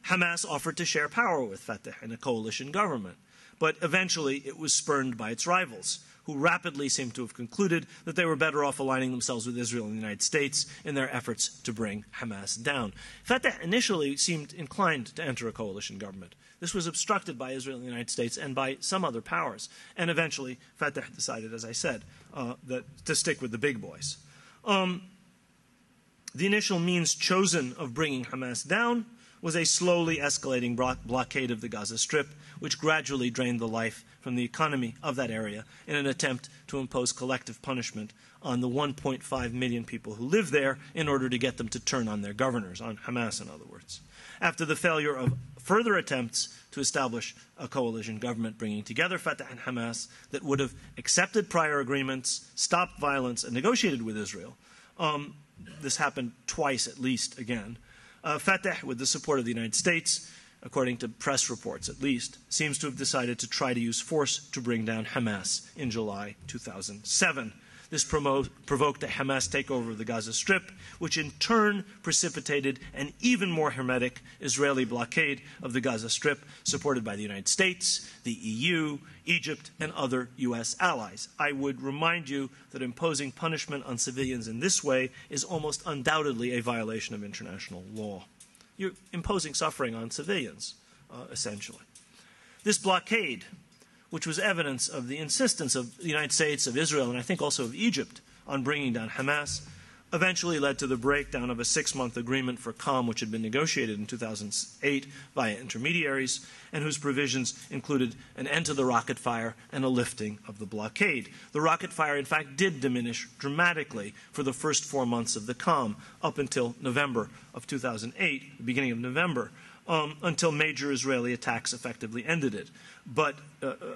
Hamas offered to share power with Fatah in a coalition government, but eventually it was spurned by its rivals, who rapidly seemed to have concluded that they were better off aligning themselves with Israel and the United States in their efforts to bring Hamas down. Fatah initially seemed inclined to enter a coalition government. This was obstructed by Israel and the United States and by some other powers. And eventually, Fatah decided, as I said, to stick with the big boys. The initial means chosen of bringing Hamas down was a slowly escalating blockade of the Gaza Strip, which gradually drained the life from the economy of that area in an attempt to impose collective punishment on the 1.5 million people who live there in order to get them to turn on their governors, on Hamas in other words. After the failure of further attempts to establish a coalition government bringing together Fatah and Hamas that would have accepted prior agreements, stopped violence, and negotiated with Israel, this happened twice at least again, Fatah, with the support of the United States, according to press reports at least, seems to have decided to try to use force to bring down Hamas in July 2007. This provoked a Hamas takeover of the Gaza Strip, which in turn precipitated an even more hermetic Israeli blockade of the Gaza Strip, supported by the United States, the EU, Egypt, and other U.S. allies. I would remind you that imposing punishment on civilians in this way is almost undoubtedly a violation of international law. You're imposing suffering on civilians, essentially. This blockade, which was evidence of the insistence of the United States, of Israel, and I think also of Egypt on bringing down Hamas, eventually led to the breakdown of a 6-month agreement for calm which had been negotiated in 2008 via intermediaries and whose provisions included an end to the rocket fire and a lifting of the blockade. The rocket fire, in fact, did diminish dramatically for the first 4 months of the calm up until November of 2008, the beginning of November, until major Israeli attacks effectively ended it, but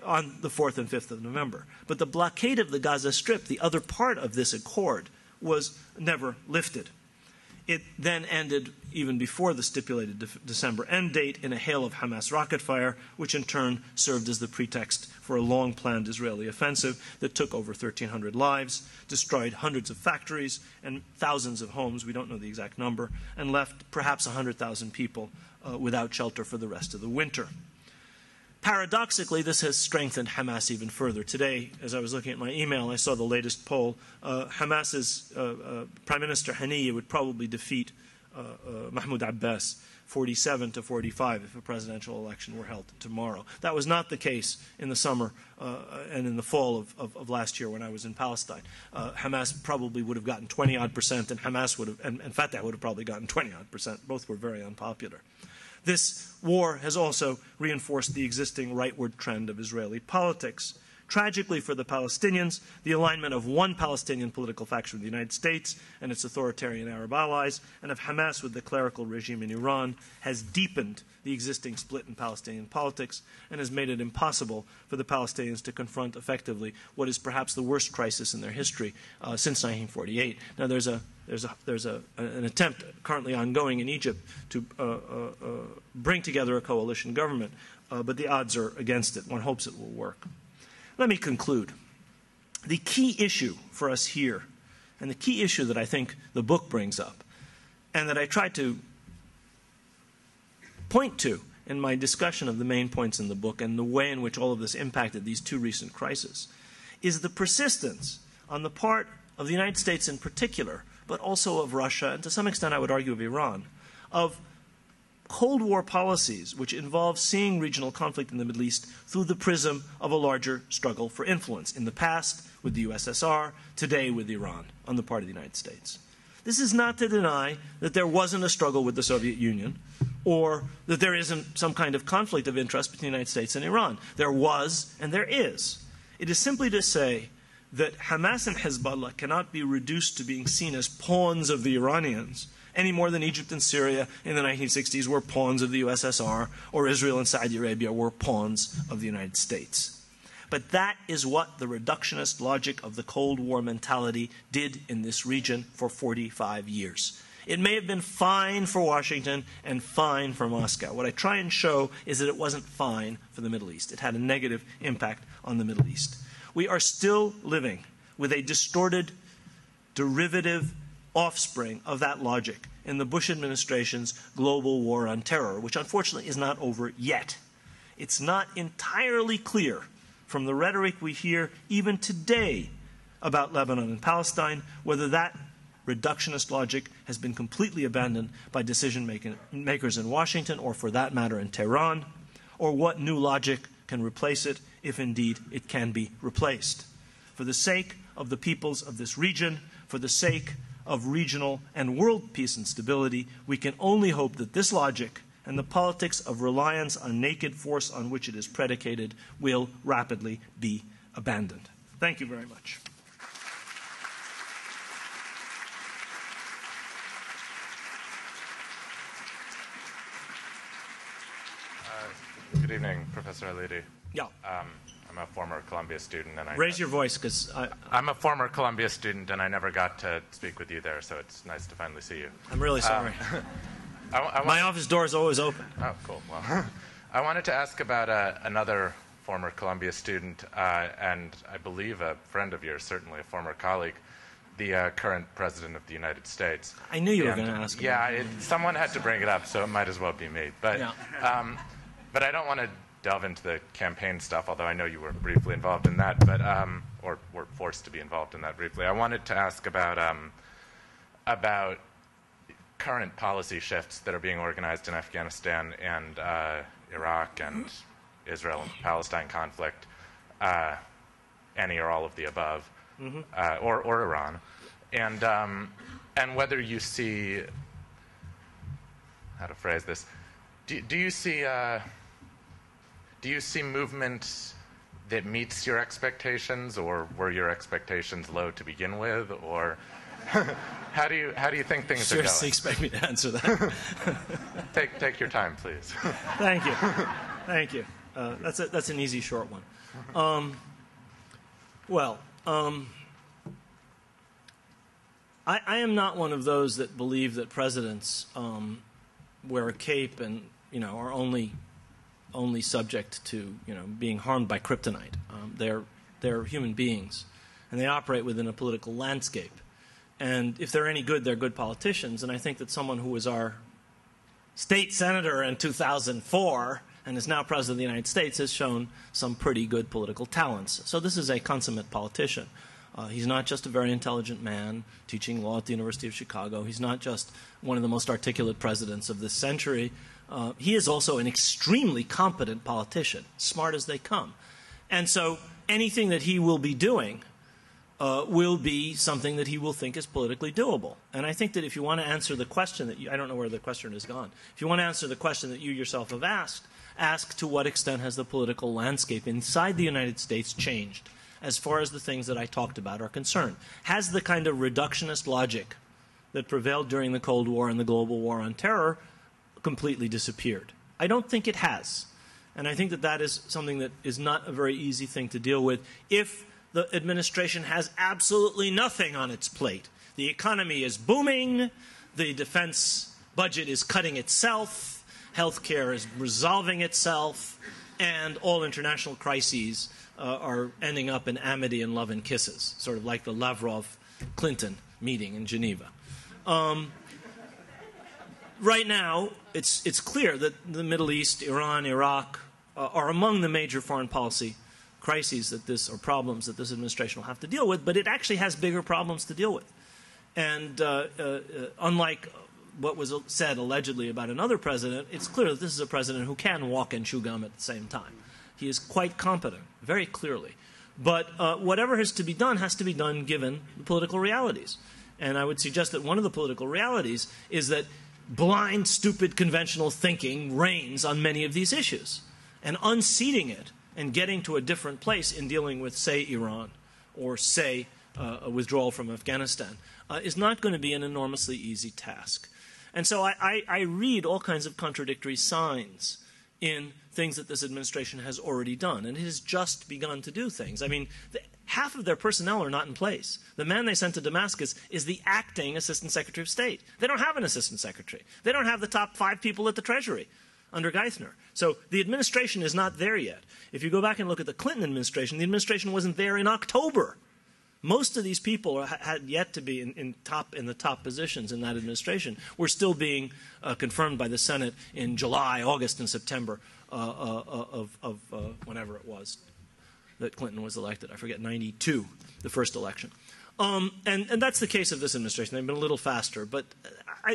on the 4th and 5th of November. But the blockade of the Gaza Strip, the other part of this accord, was never lifted. It then ended even before the stipulated December end date in a hail of Hamas rocket fire, which in turn served as the pretext for a long-planned Israeli offensive that took over 1,300 lives, destroyed hundreds of factories and thousands of homes, we don't know the exact number, and left perhaps 100,000 people without shelter for the rest of the winter. Paradoxically, this has strengthened Hamas even further. Today, as I was looking at my email, I saw the latest poll. Hamas's Prime Minister Haniyeh would probably defeat Mahmoud Abbas 47 to 45 if a presidential election were held tomorrow. That was not the case in the summer and in the fall of last year when I was in Palestine. Hamas probably would have gotten 20-odd%, and Hamas would have, and Fatah would have probably gotten 20-odd%. Both were very unpopular. This war has also reinforced the existing rightward trend of Israeli politics. Tragically for the Palestinians, the alignment of one Palestinian political faction with the United States and its authoritarian Arab allies, and of Hamas with the clerical regime in Iran, has deepened the existing split in Palestinian politics and has made it impossible for the Palestinians to confront effectively what is perhaps the worst crisis in their history since 1948. Now, there's an attempt currently ongoing in Egypt to bring together a coalition government, but the odds are against it. One hopes it will work. Let me conclude. The key issue for us here And the key issue that I think the book brings up, and that I try to point to in my discussion of the main points in the book and the way in which all of this impacted these two recent crises, is the persistence on the part of the United States in particular, but also of Russia, and to some extent I would argue of Iran, of Cold War policies which involve seeing regional conflict in the Middle East through the prism of a larger struggle for influence, in the past with the USSR, today with Iran, on the part of the United States. This is not to deny that there wasn't a struggle with the Soviet Union, or that there isn't some kind of conflict of interest between the United States and Iran. There was, and there is. It is simply to say that Hamas and Hezbollah cannot be reduced to being seen as pawns of the Iranians, any more than Egypt and Syria in the 1960s were pawns of the USSR, or Israel and Saudi Arabia were pawns of the United States. But that is what the reductionist logic of the Cold War mentality did in this region for 45 years. It may have been fine for Washington and fine for Moscow. What I try and show is that it wasn't fine for the Middle East. It had a negative impact on the Middle East. We are still living with a distorted, derivative offspring of that logic in the Bush administration's global war on terror, which unfortunately is not over yet. It's not entirely clear from the rhetoric we hear even today about Lebanon and Palestine whether that reductionist logic has been completely abandoned by decision makers in Washington, or for that matter in Tehran, or what new logic can replace it, if indeed it can be replaced. For the sake of the peoples of this region, for the sake of regional and world peace and stability, we can only hope that this logic and the politics of reliance on naked force on which it is predicated will rapidly be abandoned. Thank you very much. Good evening, Professor Khalidi. Yeah. I'm a former Columbia student, and Raise your voice, because I'm a former Columbia student, and I never got to speak with you there, so it's nice to finally see you. I'm really sorry. My office door is always open. Oh, cool. Well, I wanted to ask about another former Columbia student, and I believe a friend of yours, certainly a former colleague, the current President of the United States. I knew you were going to ask. Yeah, someone had to bring it up, so it might as well be me. But, but I don't want to delve into the campaign stuff, although I know you were briefly involved in that, but or were forced to be involved in that briefly. I wanted to ask about current policy shifts that are being organized in Afghanistan and Iraq and Israel and Palestine conflict, any or all of the above, or Iran, and whether you see, how to phrase this, do you see movement that meets your expectations, or were your expectations low to begin with, or how do you think things are going? Seriously, expect me to answer that? Take your time, please. Thank you, thank you. That's an easy, short one. I am not one of those that believe that presidents wear a cape and are only subject to being harmed by kryptonite. They're human beings, and they operate within a political landscape. And if they're any good, they're good politicians. And I think that someone who was our state senator in 2004 and is now president of the United States has shown some pretty good political talents. So this is a consummate politician. He's not just a very intelligent man teaching law at the University of Chicago. He's not just one of the most articulate presidents of this century. He is also an extremely competent politician, smart as they come. And so anything that he will be doing will be something that he will think is politically doable. And I think that if you want to answer the question that I don't know where the question has gone. If you want to answer the question that you yourself have asked, ask to what extent has the political landscape inside the United States changed as far as the things that I talked about are concerned? Has the kind of reductionist logic that prevailed during the Cold War and the global war on terror completely disappeared? I don't think it has. And I think that that is something that is not a very easy thing to deal with if the administration has absolutely nothing on its plate. The economy is booming, the defense budget is cutting itself, healthcare is resolving itself, and all international crises are ending up in amity and love and kisses, sort of like the Lavrov-Clinton meeting in Geneva. Right now, it's clear that the Middle East, Iran, Iraq, are among the major foreign policy crises that or problems that this administration will have to deal with, but it actually has bigger problems to deal with. And unlike what was said allegedly about another president, it's clear that this is a president who can walk and chew gum at the same time. He is quite competent, very clearly. But whatever has to be done given the political realities. And I would suggest that one of the political realities is that blind, stupid, conventional thinking reigns on many of these issues. And unseating it and getting to a different place in dealing with, say, Iran or, say, a withdrawal from Afghanistan is not going to be an enormously easy task. And so I read all kinds of contradictory signs in things that this administration has already done. And it has just begun to do things. I mean, half of their personnel are not in place. The man they sent to Damascus is the acting Assistant Secretary of State. They don't have an Assistant Secretary. They don't have the top 5 people at the Treasury under Geithner. So the administration is not there yet. If you go back and look at the Clinton administration, the administration wasn't there in October. Most of these people had yet to be in the top positions in that administration. Were still being confirmed by the Senate in July, August, and September of whenever it was that Clinton was elected. I forget, 92, the first election. And that's the case of this administration. They've been a little faster, but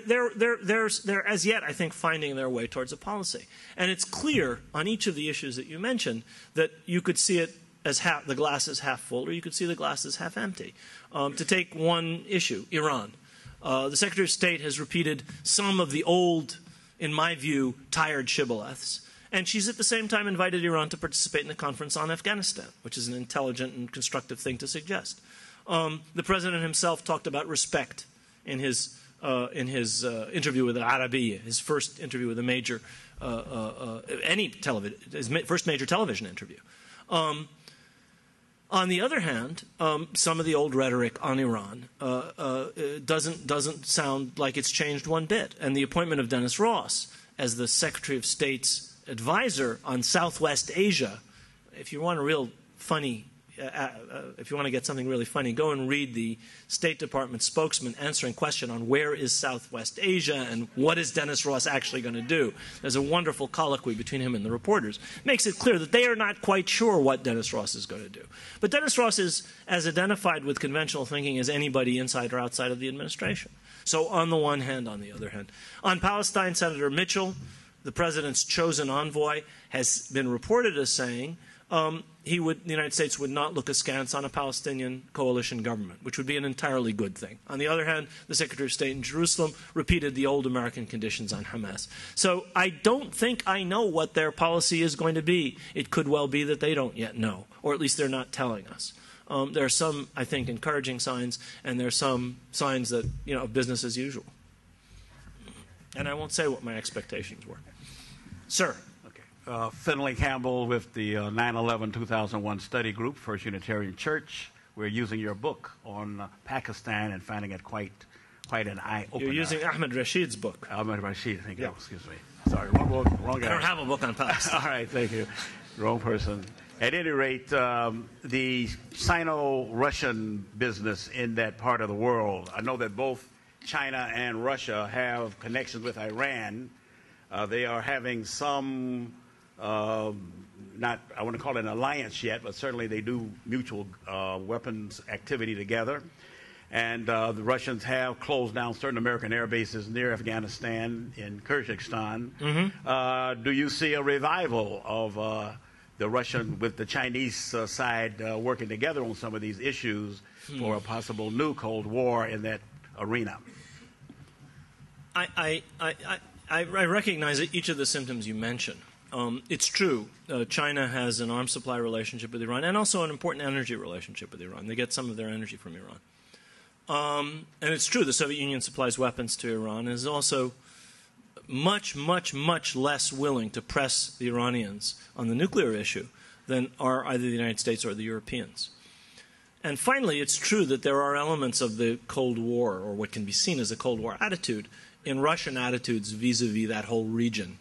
they're as yet, I think, finding their way towards a policy. And it's clear on each of the issues that you mentioned that you could see it as the glass is half full, or you could see the glass is half empty. To take one issue, Iran. The Secretary of State has repeated some of the old, in my view, tired shibboleths. And she's at the same time invited Iran to participate in the conference on Afghanistan, which is an intelligent and constructive thing to suggest. The President himself talked about respect in his interview with Al-Arabiya, his first interview with a major, his first major television interview. On the other hand, some of the old rhetoric on Iran doesn't sound like it's changed one bit. And the appointment of Dennis Ross as the Secretary of State's advisor on Southwest Asia, if you want a real funny, if you want to get something really funny, go and read the State Department spokesman answering question on where is Southwest Asia and what is Dennis Ross actually going to do. There's a wonderful colloquy between him and the reporters. Makes it clear that they are not quite sure what Dennis Ross is going to do. But Dennis Ross is as identified with conventional thinking as anybody inside or outside of the administration. So on the one hand, on the other hand. On Palestine, Senator Mitchell, the President's chosen envoy, has been reported as saying the United States would not look askance on a Palestinian coalition government, which would be an entirely good thing. On the other hand, the Secretary of State in Jerusalem repeated the old American conditions on Hamas. So I don't think I know what their policy is going to be. It could well be that they don't yet know, or at least they're not telling us. There are some, I think, encouraging signs, and there are some signs that, of business as usual. And I won't say what my expectations were. Sir. Finley Campbell with the 9/11/2001 study group, First Unitarian Church. We're using your book on Pakistan and finding it quite an eye-opener. You're using Ahmed Rashid's book. Ahmed Rashid, thank you. Yeah. Oh, excuse me. Sorry, wrong guy. I don't have a book on Pakistan. All right, thank you. Wrong person. At any rate, the Sino-Russian business in that part of the world, I know that both China and Russia have connections with Iran. They are having some... not, I want to call it an alliance yet, but certainly they do mutual weapons activity together. And the Russians have closed down certain American air bases near Afghanistan, in Kyrgyzstan. Mm-hmm. Do you see a revival of the Russian with the Chinese side working together on some of these issues for a possible new Cold War in that arena? I recognize each of the symptoms you mentioned. It's true. China has an arms supply relationship with Iran and also an important energy relationship with Iran. They get some of their energy from Iran. And it's true the Soviet Union supplies weapons to Iran and is also much, much, much less willing to press the Iranians on the nuclear issue than are either the United States or the Europeans. And finally, it's true that there are elements of the Cold War, or what can be seen as a Cold War attitude, in Russian attitudes vis-a-vis that whole region.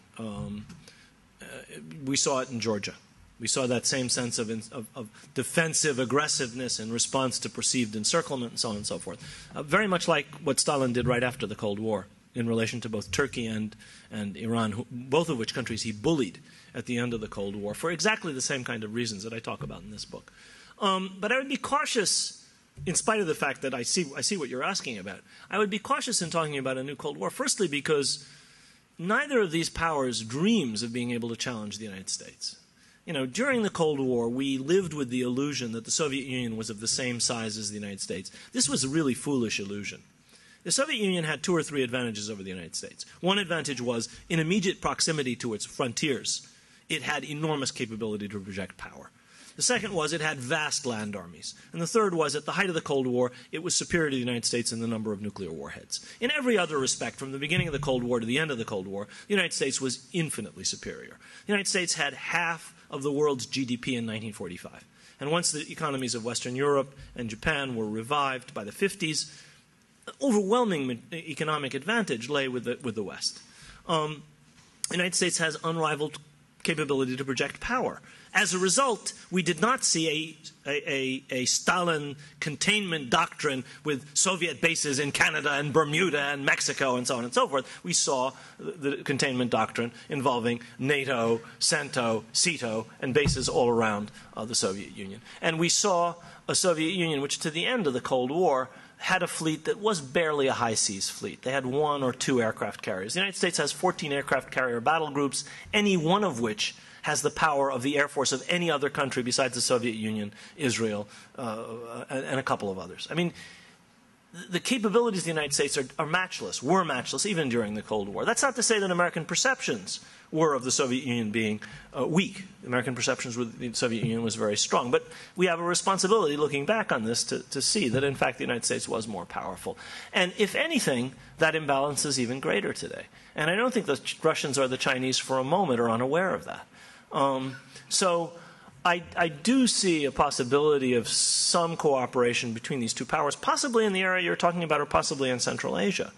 We saw it in Georgia. We saw that same sense of defensive aggressiveness in response to perceived encirclement and so on and so forth. Very much like what Stalin did right after the Cold War in relation to both Turkey and Iran, both of which countries he bullied at the end of the Cold War for exactly the same kind of reasons that I talk about in this book. But I would be cautious, in spite of the fact that I see what you're asking about. I would be cautious in talking about a new Cold War, firstly because neither of these powers dreams of being able to challenge the United States. You know, during the Cold War, we lived with the illusion that the Soviet Union was of the same size as the United States. This was a really foolish illusion. The Soviet Union had 2 or 3 advantages over the United States. One advantage was, in immediate proximity to its frontiers, it had enormous capability to project power. The second was it had vast land armies. And the third was, at the height of the Cold War, it was superior to the United States in the number of nuclear warheads. In every other respect, from the beginning of the Cold War to the end of the Cold War, the United States was infinitely superior. The United States had half of the world's GDP in 1945. And once the economies of Western Europe and Japan were revived by the 50s, overwhelming economic advantage lay with the West. The United States has unrivaled capability to project power. As a result, we did not see a Stalin containment doctrine with Soviet bases in Canada and Bermuda and Mexico and so on and so forth. We saw the containment doctrine involving NATO, CENTO, CETO, and bases all around the Soviet Union. And we saw a Soviet Union which, to the end of the Cold War, had a fleet that was barely a high seas fleet. They had 1 or 2 aircraft carriers. The United States has 14 aircraft carrier battle groups, any one of which has the power of the air force of any other country besides the Soviet Union, Israel, and a couple of others. I mean, the capabilities of the United States are matchless, were matchless, even during the Cold War. That's not to say that American perceptions were of the Soviet Union being weak. American perceptions with the Soviet Union was very strong. But we have a responsibility, looking back on this, to see that, in fact, the United States was more powerful. And if anything, that imbalance is even greater today. And I don't think the Russians or the Chinese for a moment are unaware of that. So I do see a possibility of some cooperation between these 2 powers, possibly in the area you're talking about or possibly in Central Asia.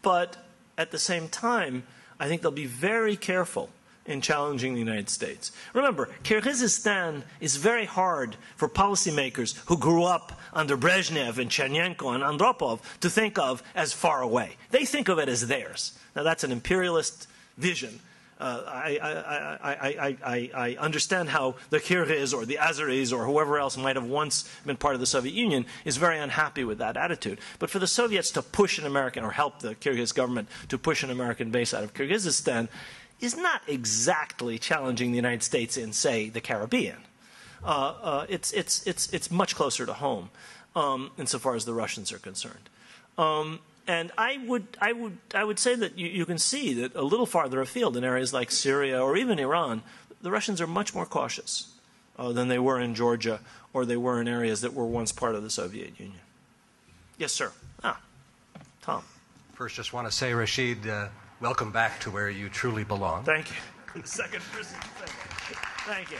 But at the same time, I think they'll be very careful in challenging the United States. Remember, Kyrgyzstan is very hard for policymakers who grew up under Brezhnev and Chernenko and Andropov to think of as far away. They think of it as theirs. Now, that's an imperialist vision. I understand how the Kyrgyz or the Azeris or whoever else might have once been part of the Soviet Union is very unhappy with that attitude. But for the Soviets to push an American, or help the Kyrgyz government to push an American base out of Kyrgyzstan, is not exactly challenging the United States in, say, the Caribbean. It's much closer to home, insofar as the Russians are concerned. And I would say that you can see that a little farther afield, in areas like Syria or even Iran, the Russians are much more cautious than they were in Georgia or they were in areas that were once part of the Soviet Union. Yes, sir. Tom. First, just want to say, Rashid, welcome back to where you truly belong. Thank you. Second person. Thank you.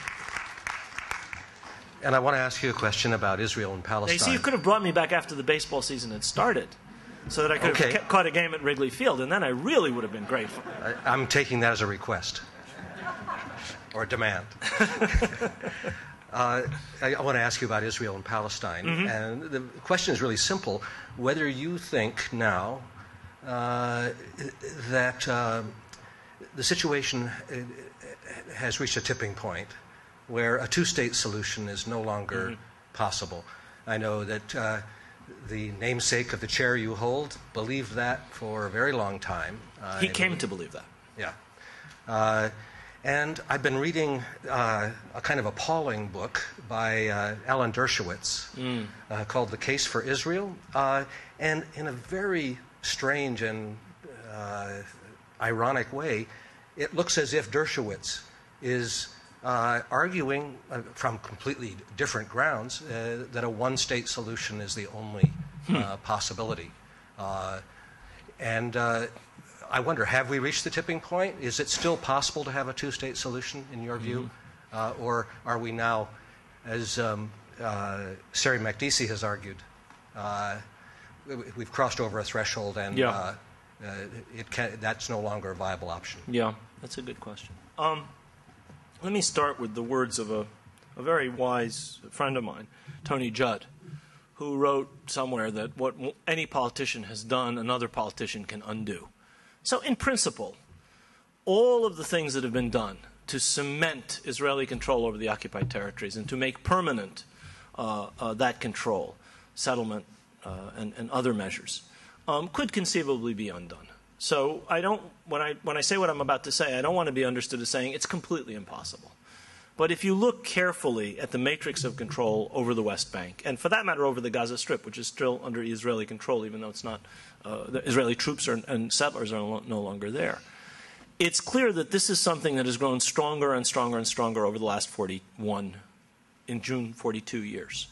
And I want to ask you a question about Israel and Palestine. Now, you see, you could have brought me back after the baseball season had started, so that I could have caught a game at Wrigley Field, and then I really would have been grateful. I'm taking that as a request or a demand. I want to ask you about Israel and Palestine. Mm-hmm. And the question is really simple: whether you think now that the situation has reached a tipping point where a 2-state solution is no longer possible. I know that the namesake of the chair you hold believed that for a very long time. He came to believe that. Yeah. And I've been reading a kind of appalling book by Alan Dershowitz called The Case for Israel. And in a very strange and ironic way, it looks as if Dershowitz is arguing from completely different grounds that a 1-state solution is the only possibility. And I wonder, have we reached the tipping point? Is it still possible to have a 2-state solution, in your view? Or are we now, as Sari Makdisi has argued, we've crossed over a threshold and that's no longer a viable option? Yeah, that's a good question. Let me start with the words of a very wise friend of mine, Tony Judd, who wrote somewhere that what any politician has done, another politician can undo. So in principle, all of the things that have been done to cement Israeli control over the occupied territories and to make permanent that control, settlement and other measures, could conceivably be undone. So when I say what I'm about to say, I don't want to be understood as saying it's completely impossible. But if you look carefully at the matrix of control over the West Bank, and for that matter over the Gaza Strip, which is still under Israeli control, even though it's not, the Israeli troops and settlers are no longer there, it's clear that this is something that has grown stronger and stronger and stronger over the last 42 years.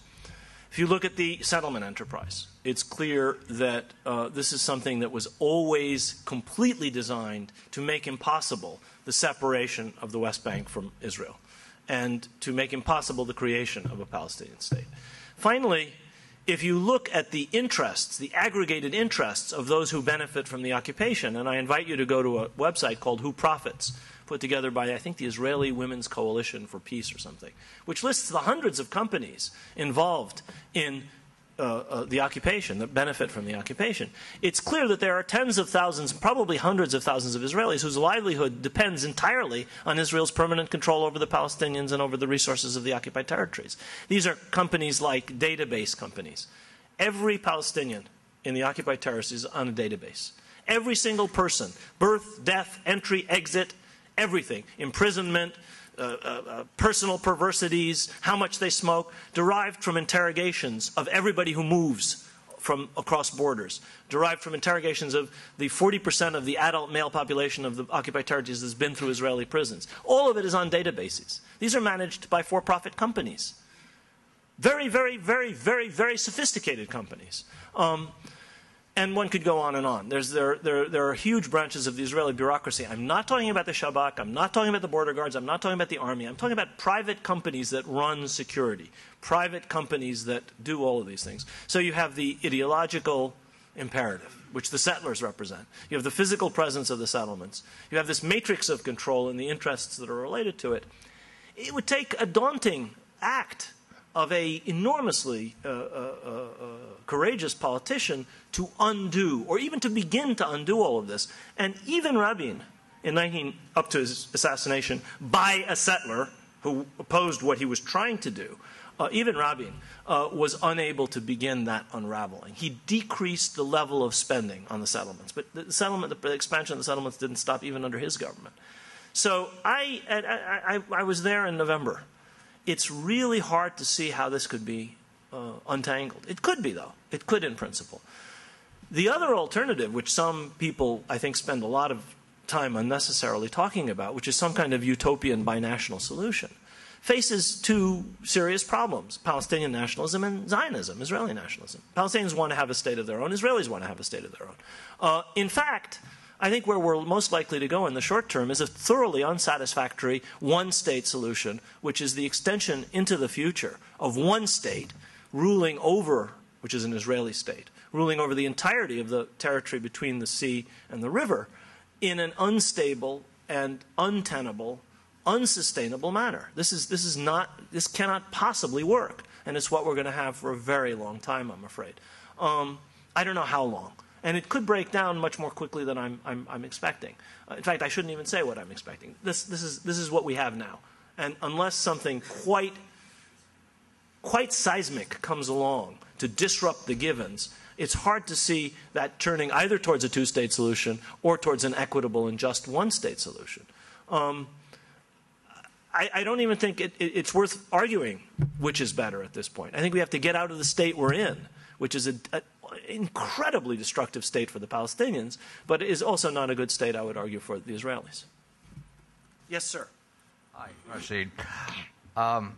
If you look at the settlement enterprise, it's clear that this is something that was always completely designed to make impossible the separation of the West Bank from Israel and to make impossible the creation of a Palestinian state. Finally, if you look at the interests, the aggregated interests of those who benefit from the occupation, and I invite you to go to a website called Who Profits, put together by, I think, the Israeli Women's Coalition for Peace or something, which lists the hundreds of companies involved in the occupation, that benefit from the occupation. It's clear that there are tens of thousands, probably hundreds of thousands of Israelis whose livelihood depends entirely on Israel's permanent control over the Palestinians and over the resources of the occupied territories. These are companies like database companies. Every Palestinian in the occupied territories is on a database. Every single person, birth, death, entry, exit, everything, imprisonment, personal perversities, how much they smoke, derived from interrogations of everybody who moves from across borders, derived from interrogations of the 40% of the adult male population of the occupied territories that's been through Israeli prisons. All of it is on databases. These are managed by for-profit companies. Very, very, very, very, very sophisticated companies. And one could go on and on. There are huge branches of the Israeli bureaucracy. I'm not talking about the Shabak. I'm not talking about the border guards. I'm not talking about the army. I'm talking about private companies that run security, private companies that do all of these things. So you have the ideological imperative, which the settlers represent. You have the physical presence of the settlements. You have this matrix of control and the interests that are related to it. It would take a daunting act of an enormously courageous politician to undo, or even to begin to undo all of this. And even Rabin, up to his assassination by a settler who opposed what he was trying to do, even Rabin was unable to begin that unraveling. He decreased the level of spending on the settlements, but the expansion of the settlements didn't stop even under his government. So I was there in November. It's really hard to see how this could be untangled. It could be, though. It could in principle. The other alternative, which some people, I think, spend a lot of time unnecessarily talking about, which is some kind of utopian binational solution, faces two serious problems: Palestinian nationalism and Zionism, Israeli nationalism. Palestinians want to have a state of their own. Israelis want to have a state of their own. In fact, I think where we're most likely to go in the short term is a thoroughly unsatisfactory one-state solution, which is the extension into the future of one state ruling over, which is an Israeli state, ruling over the entirety of the territory between the sea and the river in an unstable and untenable, unsustainable manner. This cannot possibly work, and it's what we're going to have for a very long time, I'm afraid. I don't know how long. And it could break down much more quickly than I'm expecting. In fact, I shouldn't even say what I'm expecting. This is what we have now. And unless something quite seismic comes along to disrupt the givens, it's hard to see that turning either towards a two-state solution or towards an equitable and just one-state solution. I don't even think it's worth arguing which is better at this point. I think we have to get out of the state we're in, which is an incredibly destructive state for the Palestinians, but is also not a good state, I would argue, for the Israelis. Yes, sir. Hi, Rashid. I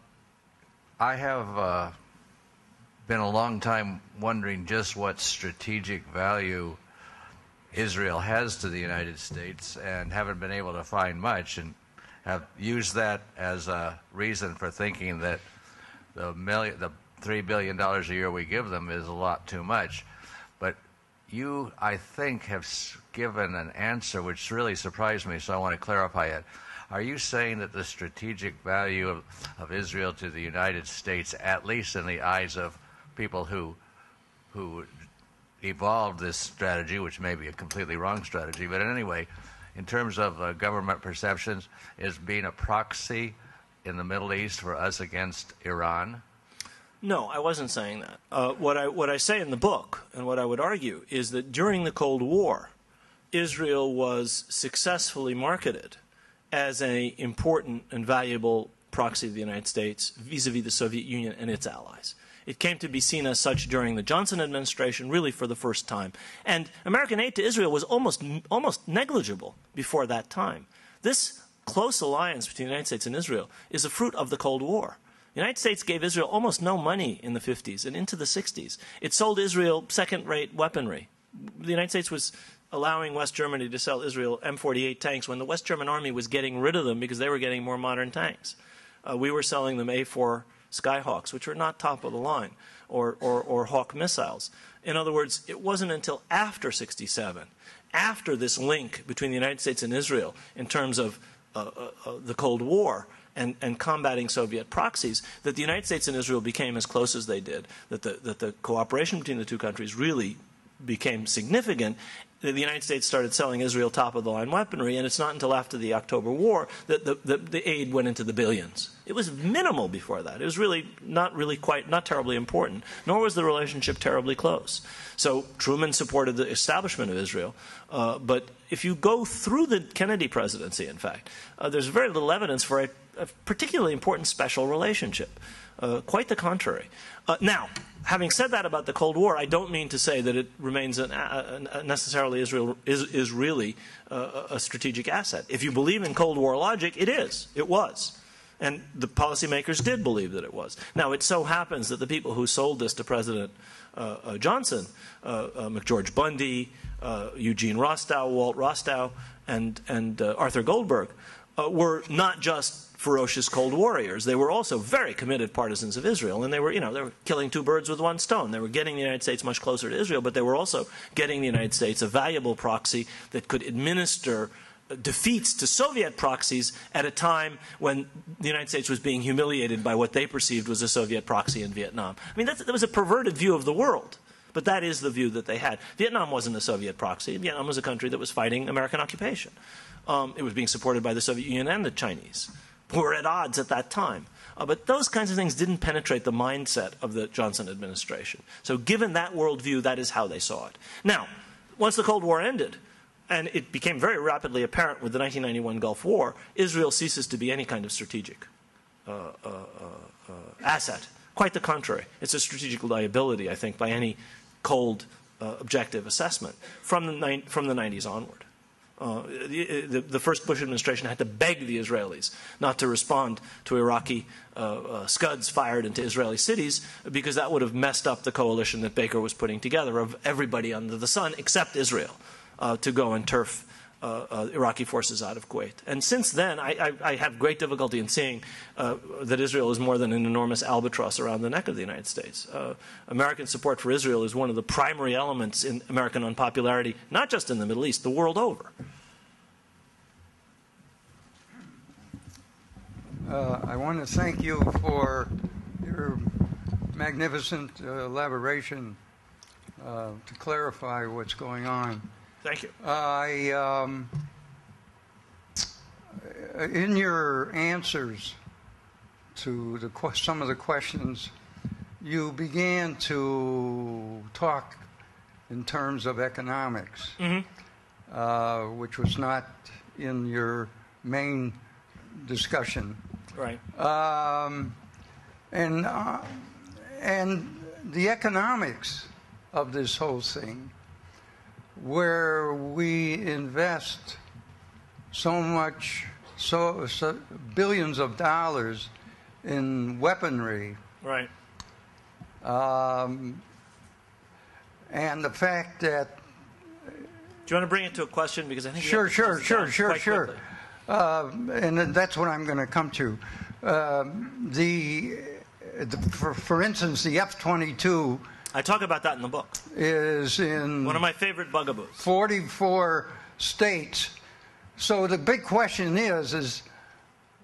have been a long time wondering just what strategic value Israel has to the United States, and haven't been able to find much, and have used that as a reason for thinking that the $3 billion a year we give them is a lot too much. But you, I think, have given an answer which really surprised me, so I want to clarify it. Are you saying that the strategic value of Israel to the United States, at least in the eyes of people who evolved this strategy, which may be a completely wrong strategy, but anyway, in terms of government perceptions, is being a proxy in the Middle East for us against Iran? No, I wasn't saying that. What I say in the book, and what I would argue, is that during the Cold War, Israel was successfully marketed as an important and valuable proxy of the United States vis-a-vis the Soviet Union and its allies. It came to be seen as such during the Johnson administration, really for the first time. And American aid to Israel was almost negligible before that time. This close alliance between the United States and Israel is a fruit of the Cold War. The United States gave Israel almost no money in the 50s and into the 60s. It sold Israel second-rate weaponry. The United States was allowing West Germany to sell Israel M48 tanks when the West German army was getting rid of them because they were getting more modern tanks. We were selling them A4 Skyhawks, which were not top of the line, or Hawk missiles. In other words, it wasn't until after 67, after this link between the United States and Israel in terms of the Cold War and combating Soviet proxies, that the United States and Israel became as close as they did, that the cooperation between the two countries really became significant. The United States started selling Israel top-of-the-line weaponry, and it's not until after the October War that the aid went into the billions. It was minimal before that. It was really not terribly important, nor was the relationship terribly close. So Truman supported the establishment of Israel, but if you go through the Kennedy presidency, in fact, there's very little evidence for a particularly important special relationship. Quite the contrary. Now, having said that about the Cold War, I don't mean to say that it remains necessarily Israel is really a strategic asset. If you believe in Cold War logic, it is. It was. And the policymakers did believe that it was. Now, it so happens that the people who sold this to President Johnson, McGeorge Bundy, Eugene Rostow, Walt Rostow, and Arthur Goldberg, were not just ferocious Cold Warriors. They were also very committed partisans of Israel, and they were killing two birds with one stone. They were getting the United States much closer to Israel, but they were also getting the United States a valuable proxy that could administer defeats to Soviet proxies at a time when the United States was being humiliated by what they perceived was a Soviet proxy in Vietnam. I mean, that was a perverted view of the world, but that is the view that they had. Vietnam wasn't a Soviet proxy. Vietnam was a country that was fighting American occupation. It was being supported by the Soviet Union and the Chinese, who were at odds at that time. But those kinds of things didn't penetrate the mindset of the Johnson administration. So given that worldview, that is how they saw it. Now, once the Cold War ended, and it became very rapidly apparent with the 1991 Gulf War, Israel ceases to be any kind of strategic asset. Quite the contrary. It's a strategic liability, I think, by any cold, objective assessment from the 90s onward. The first Bush administration had to beg the Israelis not to respond to Iraqi Scuds fired into Israeli cities because that would have messed up the coalition that Baker was putting together of everybody under the sun except Israel to go and turf Iraqi forces out of Kuwait. And since then, I have great difficulty in seeing that Israel is more than an enormous albatross around the neck of the United States. American support for Israel is one of the primary elements in American unpopularity, not just in the Middle East, the world over. I want to thank you for your magnificent elaboration to clarify what's going on. Thank you. In your answers to some of the questions, you began to talk in terms of economics, which was not in your main discussion. Right. And the economics of this whole thing, where we invest so billions of dollars in weaponry, right, and the fact that. Do you want to bring it to a question, because I think sure. And that's what I'm going to come to. For instance, the F-22. I talk about that in the book. Is in one of my favorite bugaboos. 44 states. So the big question is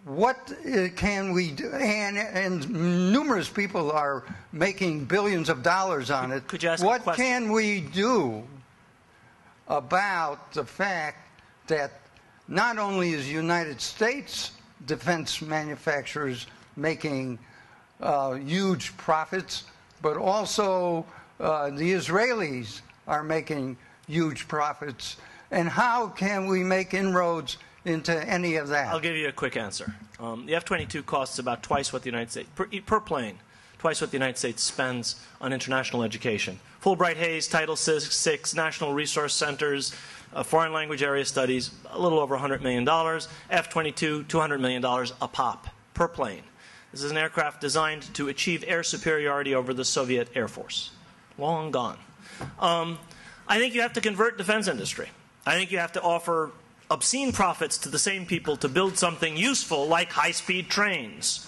what can we do? And numerous people are making billions of dollars on it. Could you ask what a question? can we do about the fact that not only is United States defense manufacturers making huge profits, but also the Israelis are making huge profits? And how can we make inroads into any of that? I'll give you a quick answer. The F-22 costs about twice what the United States, per plane, twice what the United States spends on international education. Fulbright-Hays, Title VI, National Resource Centers, foreign language area studies, a little over $100 million. F-22, $200 million a pop per plane. This is an aircraft designed to achieve air superiority over the Soviet Air Force. Long gone. I think you have to convert defense industry. I think you have to offer obscene profits to the same people to build something useful like high-speed trains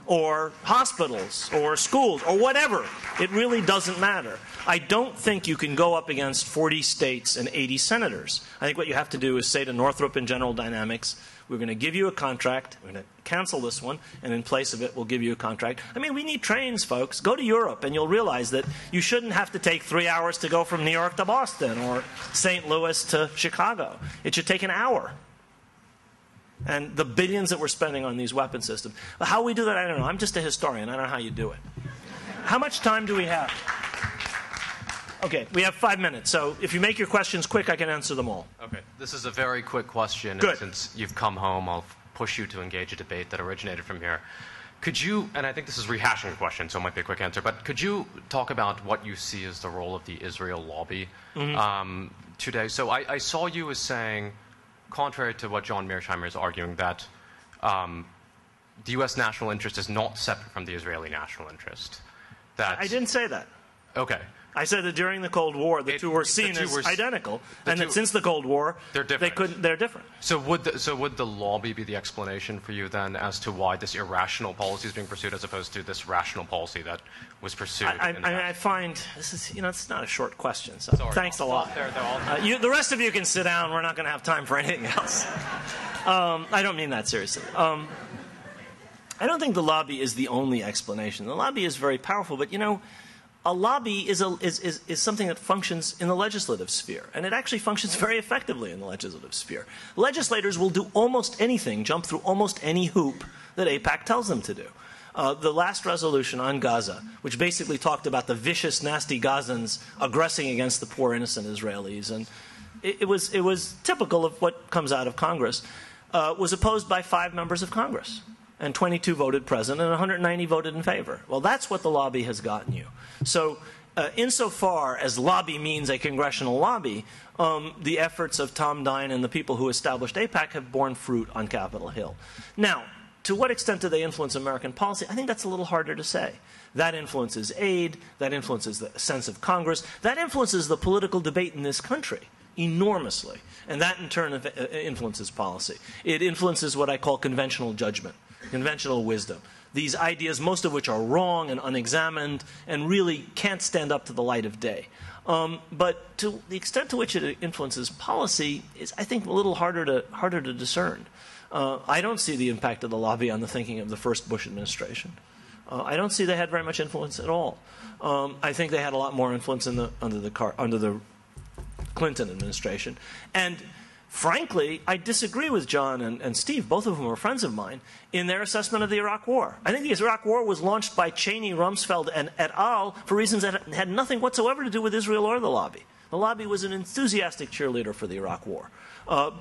or hospitals or schools or whatever. It really doesn't matter. I don't think you can go up against 40 states and 80 senators. I think what you have to do is say to Northrop and General Dynamics, we're going to give you a contract, we're going to cancel this one, and in place of it, we'll give you a contract. I mean, we need trains, folks. Go to Europe, and you'll realize that you shouldn't have to take 3 hours to go from New York to Boston or St. Louis to Chicago. It should take an hour. And the billions that we're spending on these weapon systems. How we do that, I don't know. I'm just a historian. I don't know how you do it. How much time do we have? Okay, we have 5 minutes, so if you make your questions quick, I can answer them all. Okay, this is a very quick question. Good. And since you've come home, I'll push you to engage a debate that originated from here. Could you, and I think this is rehashing a question, so it might be a quick answer, but could you talk about what you see as the role of the Israel lobby today? So I saw you as saying, contrary to what John Mearsheimer is arguing, that the U.S. national interest is not separate from the Israeli national interest. That I didn't say that. Okay. I said that during the Cold War, the two were seen as identical, and that since the Cold War, they're different. So would the lobby be the explanation for you then as to why this irrational policy is being pursued as opposed to this rational policy that was pursued? I find this is, it's not a short question. So thanks a lot. The rest of you can sit down. We're not going to have time for anything else. I don't mean that seriously. I don't think the lobby is the only explanation. The lobby is very powerful, but a lobby is something that functions in the legislative sphere, and it actually functions very effectively in the legislative sphere. Legislators will do almost anything, jump through almost any hoop that AIPAC tells them to do. The last resolution on Gaza, which basically talked about the vicious, nasty Gazans aggressing against the poor, innocent Israelis, and it was typical of what comes out of Congress, was opposed by 5 members of Congress. And 22 voted present, and 190 voted in favor. Well, that's what the lobby has gotten you. So insofar as lobby means a congressional lobby, the efforts of Tom Dine and the people who established AIPAC have borne fruit on Capitol Hill. Now, to what extent do they influence American policy? I think that's a little harder to say. That influences aid. That influences the sense of Congress. That influences the political debate in this country enormously. And that, in turn, influences policy. It influences what I call conventional judgment. Conventional wisdom. These ideas, most of which are wrong and unexamined and really can't stand up to the light of day. But to the extent to which it influences policy is, I think, a little harder to discern. I don't see the impact of the lobby on the thinking of the first Bush administration. I don't see they had very much influence at all. I think they had a lot more influence under the Clinton administration. And frankly, I disagree with John and Steve, both of whom are friends of mine, in their assessment of the Iraq War. I think the Iraq War was launched by Cheney, Rumsfeld, and et al. For reasons that had nothing whatsoever to do with Israel or the lobby. The lobby was an enthusiastic cheerleader for the Iraq War.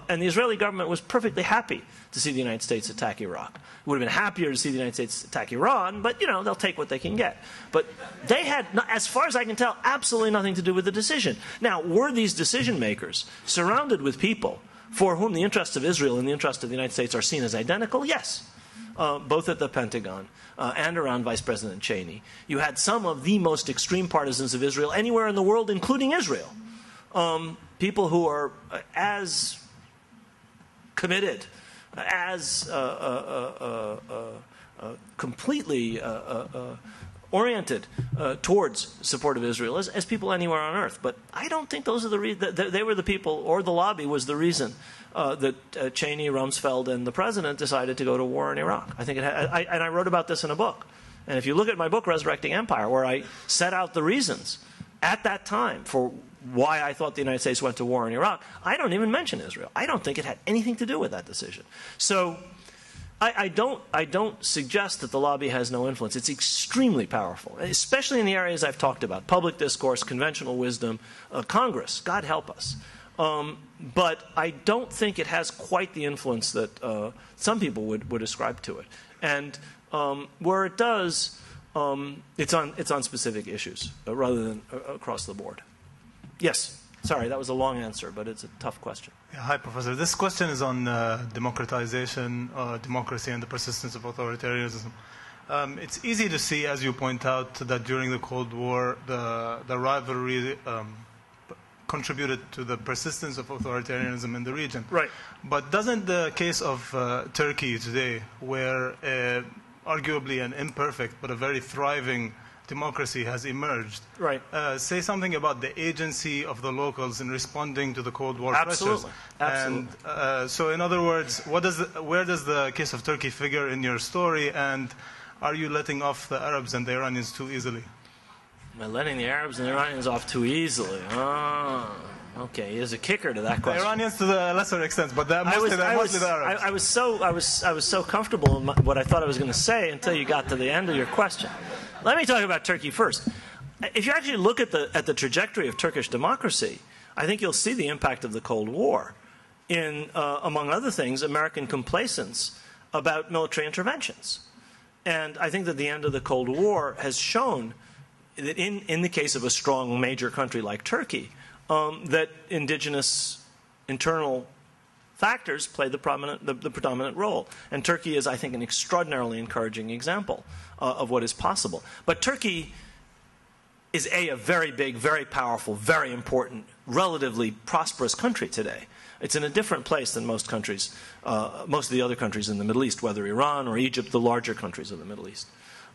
And the Israeli government was perfectly happy to see the United States attack Iraq. It would have been happier to see the United States attack Iran, but, they'll take what they can get. But they had, as far as I can tell, absolutely nothing to do with the decision. Now, were these decision makers surrounded with people for whom the interests of Israel and the interests of the United States are seen as identical? Yes. Both at the Pentagon and around Vice President Cheney. You had some of the most extreme partisans of Israel anywhere in the world, including Israel. People who are as committed, as completely oriented towards support of Israel as people anywhere on earth. But I don't think those are the reasons. They were the people, or the lobby was the reason that Cheney, Rumsfeld, and the president decided to go to war in Iraq. I think and I wrote about this in a book. And if you look at my book, Resurrecting Empire, where I set out the reasons at that time for why I thought the United States went to war in Iraq, I don't even mention Israel. I don't think it had anything to do with that decision. So I don't suggest that the lobby has no influence. It's extremely powerful, especially in the areas I've talked about: public discourse, conventional wisdom, Congress. God help us. But I don't think it has quite the influence that some people would ascribe to it. And where it does, it's on specific issues rather than across the board. Yes. Sorry, that was a long answer, but it's a tough question. Yeah, hi, Professor. This question is on democratization, democracy, and the persistence of authoritarianism. It's easy to see, as you point out, that during the Cold War, the rivalry contributed to the persistence of authoritarianism in the region. Right. But doesn't the case of Turkey today, where arguably an imperfect but a very thriving democracy has emerged, right, say something about the agency of the locals in responding to the Cold War Absolutely. pressures? Absolutely. And so, in other words, where does the case of Turkey figure in your story, and are you letting off the Arabs and the Iranians too easily? Am I letting the Arabs and the Iranians off too easily? Oh, okay. There's a kicker to that question. The Iranians to the lesser extent, but mostly the Arabs. I was so comfortable in what I thought I was going to say until you got to the end of your question. Let me talk about Turkey first. If you actually look at the trajectory of Turkish democracy, I think you'll see the impact of the Cold War in, among other things, American complacence about military interventions. And I think that the end of the Cold War has shown that in the case of a strong major country like Turkey, that indigenous internal factors play the predominant role. And Turkey is, I think, an extraordinarily encouraging example of what is possible. But Turkey is a very big, very powerful, very important, relatively prosperous country today. It's in a different place than most countries, most of the other countries in the Middle East, whether Iran or Egypt, the larger countries of the Middle East.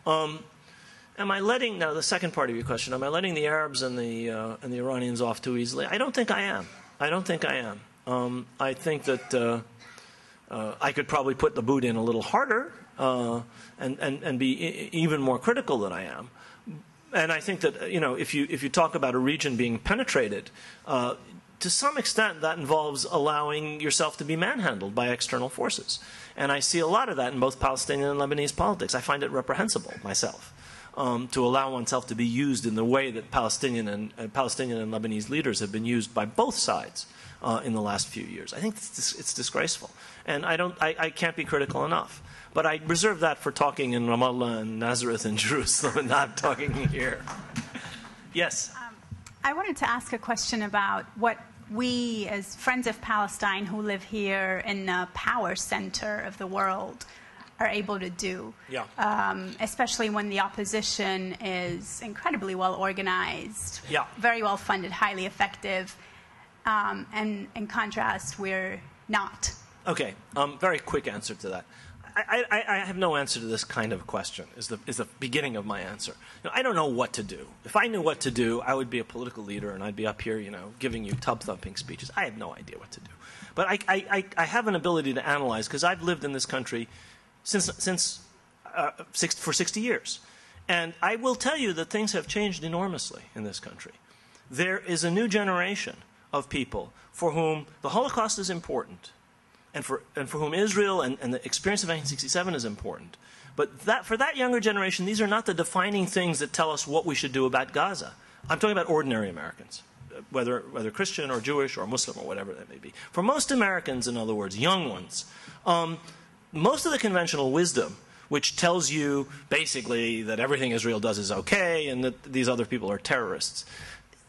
Am I letting, now the second part of your question, am I letting the Arabs and the Iranians off too easily? I don't think I am. I don't think I am. I think that I could probably put the boot in a little harder and be even more critical than I am. And I think that, if you talk about a region being penetrated, to some extent that involves allowing yourself to be manhandled by external forces. And I see a lot of that in both Palestinian and Lebanese politics. I find it reprehensible myself. To allow oneself to be used in the way that Palestinian and Lebanese leaders have been used by both sides in the last few years. I think it's disgraceful, and I can't be critical enough. But I reserve that for talking in Ramallah and Nazareth and Jerusalem, and not talking here. Yes. I wanted to ask a question about what we, as Friends of Palestine who live here in the power center of the world, are able to do, especially when the opposition is incredibly well organized, very well funded, highly effective, and in contrast, we're not. Okay, very quick answer to that. I have no answer to this kind of question, is the beginning of my answer. I don't know what to do. If I knew what to do, I would be a political leader and I'd be up here, giving you tub-thumping speeches. I have no idea what to do. But I have an ability to analyze, because I've lived in this country for 60 years. And I will tell you that things have changed enormously in this country. There is a new generation of people for whom the Holocaust is important, and for whom Israel and the experience of 1967 is important. But for that younger generation, these are not the defining things that tell us what we should do about Gaza. I'm talking about ordinary Americans, whether Christian or Jewish or Muslim or whatever that may be. For most Americans, in other words, young ones, most of the conventional wisdom, which tells you basically that everything Israel does is okay and that these other people are terrorists,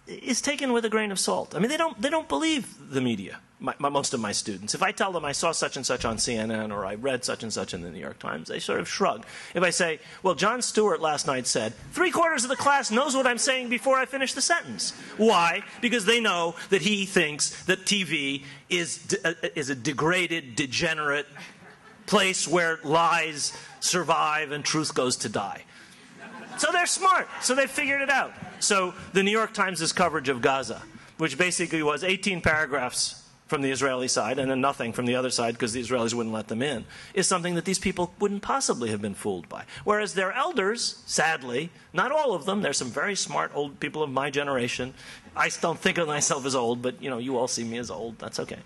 is taken with a grain of salt. I mean, they don't believe the media, most of my students. If I tell them I saw such and such on CNN or I read such and such in the New York Times, they sort of shrug. If I say, well, Jon Stewart last night said, 3/4 of the class knows what I'm saying before I finish the sentence. Why? Because they know that he thinks that TV is a degraded, degenerate place where lies survive and truth goes to die. So they're smart. So they figured it out. So the New York Times' coverage of Gaza, which basically was 18 paragraphs from the Israeli side and then nothing from the other side because the Israelis wouldn't let them in, is something that these people wouldn't possibly have been fooled by. Whereas their elders, sadly, not all of them, there's some very smart old people of my generation. I don't think of myself as old, but you all see me as old. That's okay.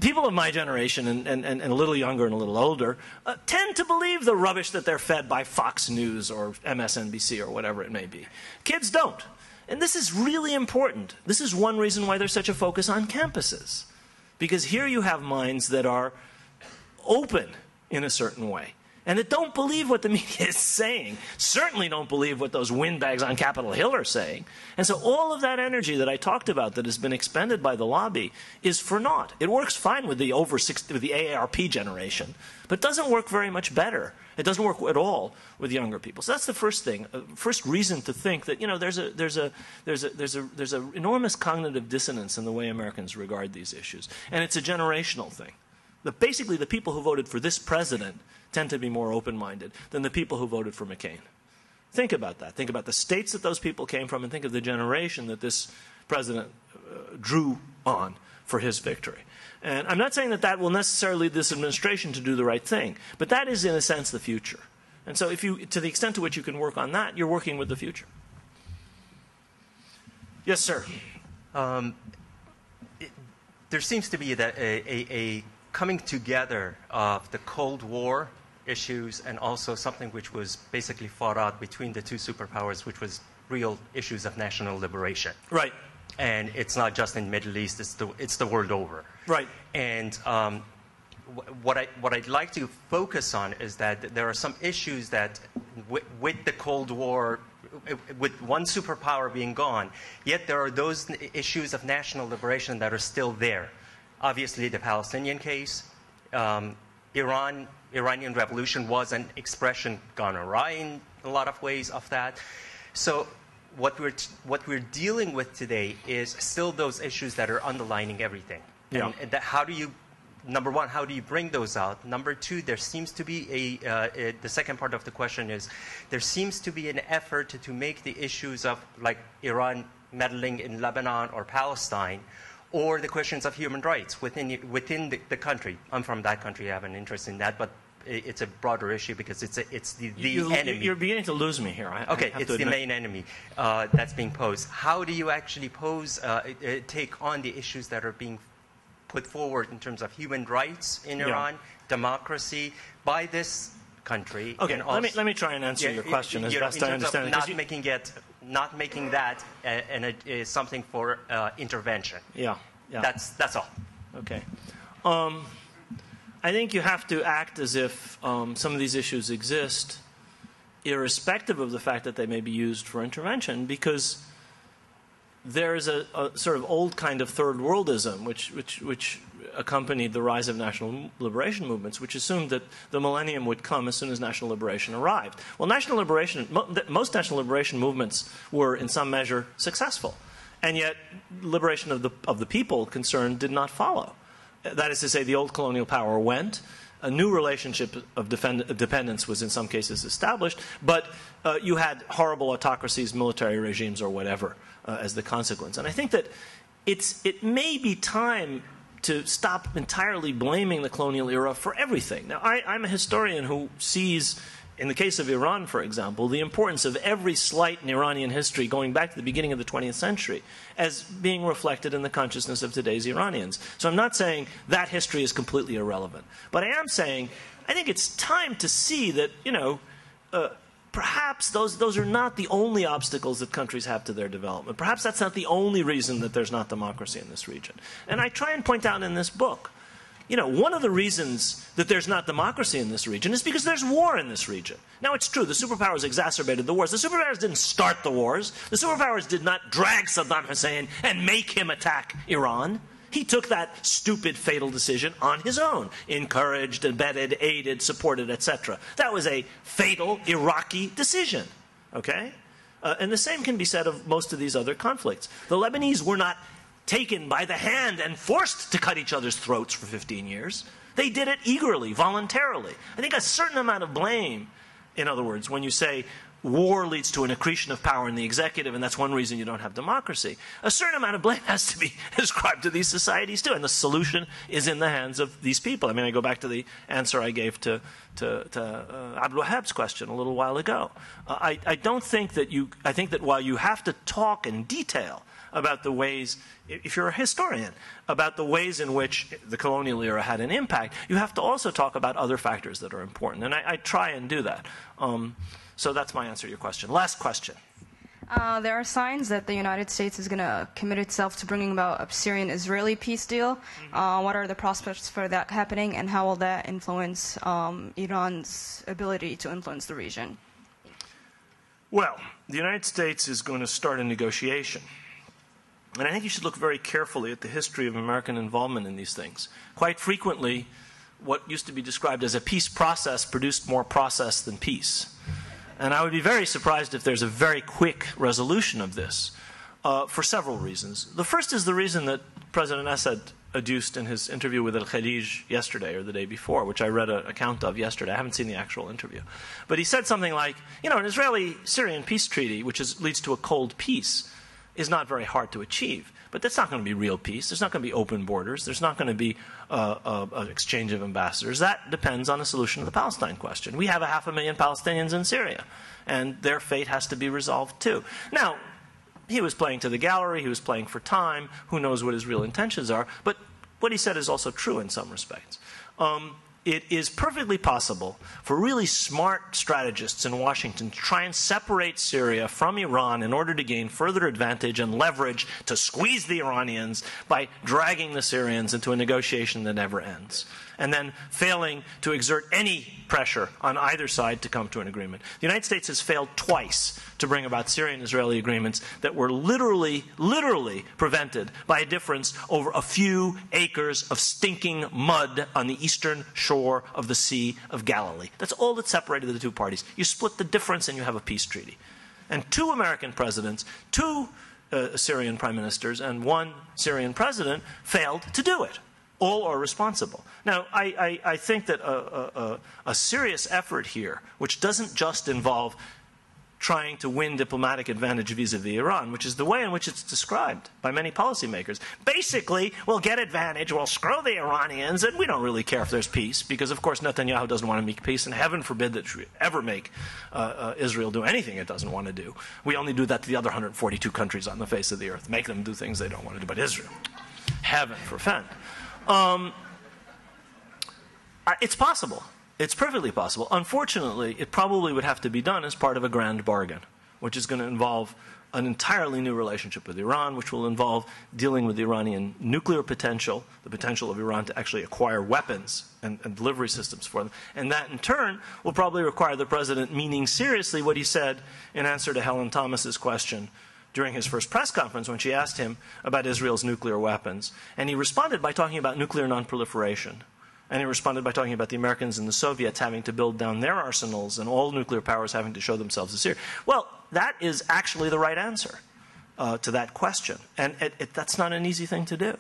People of my generation and a little younger and a little older tend to believe the rubbish that they're fed by Fox News or MSNBC or whatever it may be. Kids don't. And this is really important. This is one reason why there's such a focus on campuses. Because here you have minds that are open in a certain way and that don't believe what the media is saying, certainly don't believe what those windbags on Capitol Hill are saying. And so all of that energy that I talked about that has been expended by the lobby is for naught. It works fine with the with the AARP generation, but doesn't work very much better. It doesn't work at all with younger people. So that's the first thing, first reason to think that there's a enormous cognitive dissonance in the way Americans regard these issues, and it's a generational thing. Basically, the people who voted for this president tend to be more open-minded than the people who voted for McCain. Think about that. Think about the states that those people came from, and think of the generation that this president drew on for his victory. And I'm not saying that that will necessarily lead this administration to do the right thing, but that is, in a sense, the future. And so to the extent to which you can work on that, you're working with the future. Yes, sir. There seems to be that a coming together of the Cold War issues and also something which was basically fought out between the two superpowers, which was real issues of national liberation. Right. And it's not just in the Middle East, it's the world over. Right. And what I'd like to focus on is that there are some issues that with the Cold War, with one superpower being gone, yet there are those issues of national liberation that are still there. Obviously, the Palestinian case, Iranian revolution was an expression gone awry in a lot of ways of that. So what we're dealing with today is still those issues that are underlining everything. Yeah. And that, how do you, number one, how do you bring those out? Number two, there seems to be the second part of the question is, there seems to be an effort to make the issues of like Iran meddling in Lebanon or Palestine, or the questions of human rights within the country. I'm from that country, I have an interest in that, but it's a broader issue because it's the enemy. You're beginning to lose me here. It's the main enemy that's being posed. How do you actually take on the issues that are being put forward in terms of human rights in Iran, democracy, by this country? Okay, let me try and answer your question as best I understand it. Not making that and it is something for intervention. Yeah. That's all. Okay. I think you have to act as if some of these issues exist, irrespective of the fact that they may be used for intervention, because there is a sort of old kind of third worldism which accompanied the rise of national liberation movements, which assumed that the millennium would come as soon as national liberation arrived. Well, most national liberation movements were, in some measure, successful, and yet liberation of the people concerned did not follow. That is to say, the old colonial power went. A new relationship of dependence was in some cases established, but you had horrible autocracies, military regimes, or whatever as the consequence. And I think that it may be time to stop entirely blaming the colonial era for everything. Now, I'm a historian who sees, in the case of Iran, for example, the importance of every slight in Iranian history going back to the beginning of the 20th century as being reflected in the consciousness of today's Iranians. So I'm not saying that history is completely irrelevant. But I am saying I think it's time to see that, perhaps those are not the only obstacles that countries have to their development. Perhaps that's not the only reason that there's not democracy in this region. And I try and point out in this book, one of the reasons that there's not democracy in this region is because there's war in this region. Now, it's true, the superpowers exacerbated the wars. The superpowers didn't start the wars. The superpowers did not drag Saddam Hussein and make him attack Iran. He took that stupid, fatal decision on his own, encouraged, abetted, aided, supported, etc. That was a fatal Iraqi decision, okay? And the same can be said of most of these other conflicts. The Lebanese were not taken by the hand and forced to cut each other's throats for 15 years. They did it eagerly, voluntarily. I think a certain amount of blame In other words, when you say war leads to an accretion of power in the executive, and that's one reason you don't have democracy, a certain amount of blame has to be ascribed to these societies too, and the solution is in the hands of these people. I mean, I go back to the answer I gave to Abdul Wahab's question a little while ago. I don't think that I think that while you have to talk in detail about the ways, if you're a historian, about the ways in which the colonial era had an impact, you have to also talk about other factors that are important, and I try and do that. So that's my answer to your question. Last question. There are signs that the United States is going to commit itself to bringing about a Syrian-Israeli peace deal. What are the prospects for that happening, and how will that influence Iran's ability to influence the region? Well, the United States is going to start a negotiation. And I think you should look very carefully at the history of American involvement in these things. Quite frequently, what used to be described as a peace process produced more process than peace. And I would be very surprised if there's a very quick resolution of this for several reasons. The first is the reason that President Assad adduced in his interview with Khalidi yesterday or the day before, which I read an account of yesterday. I haven't seen the actual interview. But he said something like, you know, an Israeli-Syrian peace treaty, which leads to a cold peace, is not very hard to achieve. But that's not going to be real peace. There's not going to be open borders. There's not going to be an exchange of ambassadors. That depends on a solution to the Palestine question. We have 500,000 Palestinians in Syria, and their fate has to be resolved too. Now, he was playing to the gallery. He was playing for time. Who knows what his real intentions are? But what he said is also true in some respects. It is perfectly possible for really smart strategists in Washington to try and separate Syria from Iran in order to gain further advantage and leverage to squeeze the Iranians by dragging the Syrians into a negotiation that never ends, and then failing to exert any pressure on either side to come to an agreement. The United States has failed twice to bring about Syrian-Israeli agreements that were literally prevented by a difference over a few acres of stinking mud on the eastern shore of the Sea of Galilee. That's all that separated the two parties. You split the difference and you have a peace treaty. And 2 American presidents, 2 Syrian prime ministers, and 1 Syrian president failed to do it. All are responsible. Now, I think that a serious effort here, which doesn't just involve trying to win diplomatic advantage vis-a-vis Iran, which is the way in which it's described by many policymakers. Basically, we'll get advantage, we'll screw the Iranians, and we don't really care if there's peace, because, of course, Netanyahu doesn't want to make peace, and heaven forbid that we ever make Israel do anything it doesn't want to do. We only do that to the other 142 countries on the face of the earth, make them do things they don't want to do. But Israel, heaven forfend. It's possible. It's perfectly possible. Unfortunately, it probably would have to be done as part of a grand bargain, which is going to involve an entirely new relationship with Iran, which will involve dealing with the Iranian nuclear potential, the potential of Iran to actually acquire weapons and delivery systems for them. And that, in turn, will probably require the president meaning seriously what he said in answer to Helen Thomas's question during his first press conference when she asked him about Israel's nuclear weapons. And he responded by talking about nuclear nonproliferation. And he responded by talking about the Americans and the Soviets having to build down their arsenals and all nuclear powers having to show themselves as serious. Well, that is actually the right answer to that question. And that's not an easy thing to do.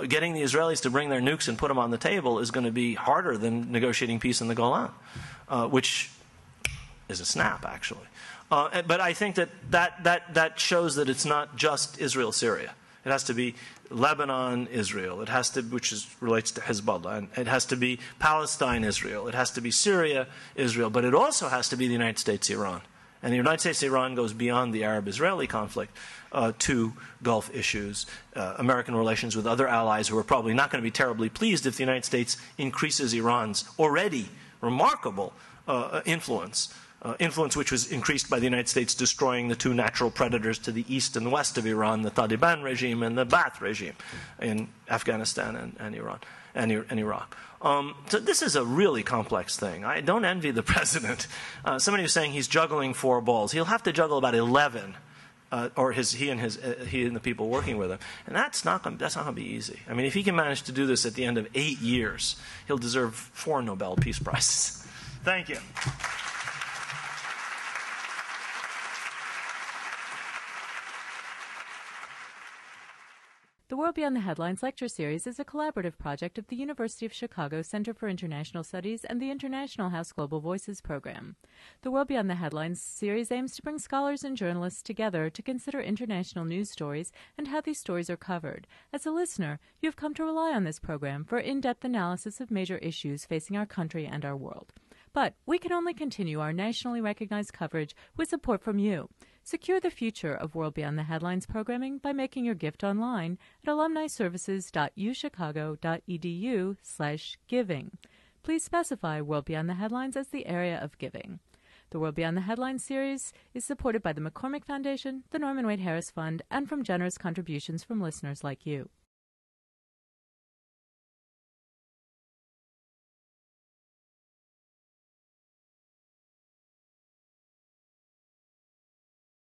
Getting the Israelis to bring their nukes and put them on the table is going to be harder than negotiating peace in the Golan, which is a snap, actually. But I think that shows that it's not just Israel-Syria. It has to be Lebanon, Israel. It has to, relates to Hezbollah. And it has to be Palestine, Israel. It has to be Syria, Israel. But it also has to be the United States, Iran. And the United States, Iran goes beyond the Arab-Israeli conflict to Gulf issues, American relations with other allies who are probably not going to be terribly pleased if the United States increases Iran's already remarkable influence. Influence which was increased by the United States destroying the 2 natural predators to the east and west of Iran, the Taliban regime and the Ba'ath regime in Afghanistan and Iran and Iraq. So this is a really complex thing. I don't envy the president. Somebody was saying he's juggling 4 balls. He'll have to juggle about 11, or he and the people working with him, and that's not going to be easy. I mean, if he can manage to do this at the end of 8 years, he'll deserve 4 Nobel Peace Prizes. Thank you. The World Beyond the Headlines lecture series is a collaborative project of the University of Chicago Center for International Studies and the International House Global Voices program. The World Beyond the Headlines series aims to bring scholars and journalists together to consider international news stories and how these stories are covered. As a listener, you have come to rely on this program for in-depth analysis of major issues facing our country and our world. But we can only continue our nationally recognized coverage with support from you. Secure the future of World Beyond the Headlines programming by making your gift online at alumniservices.uchicago.edu/giving. Please specify World Beyond the Headlines as the area of giving. The World Beyond the Headlines series is supported by the McCormick Foundation, the Norman Wade Harris Fund, and from generous contributions from listeners like you.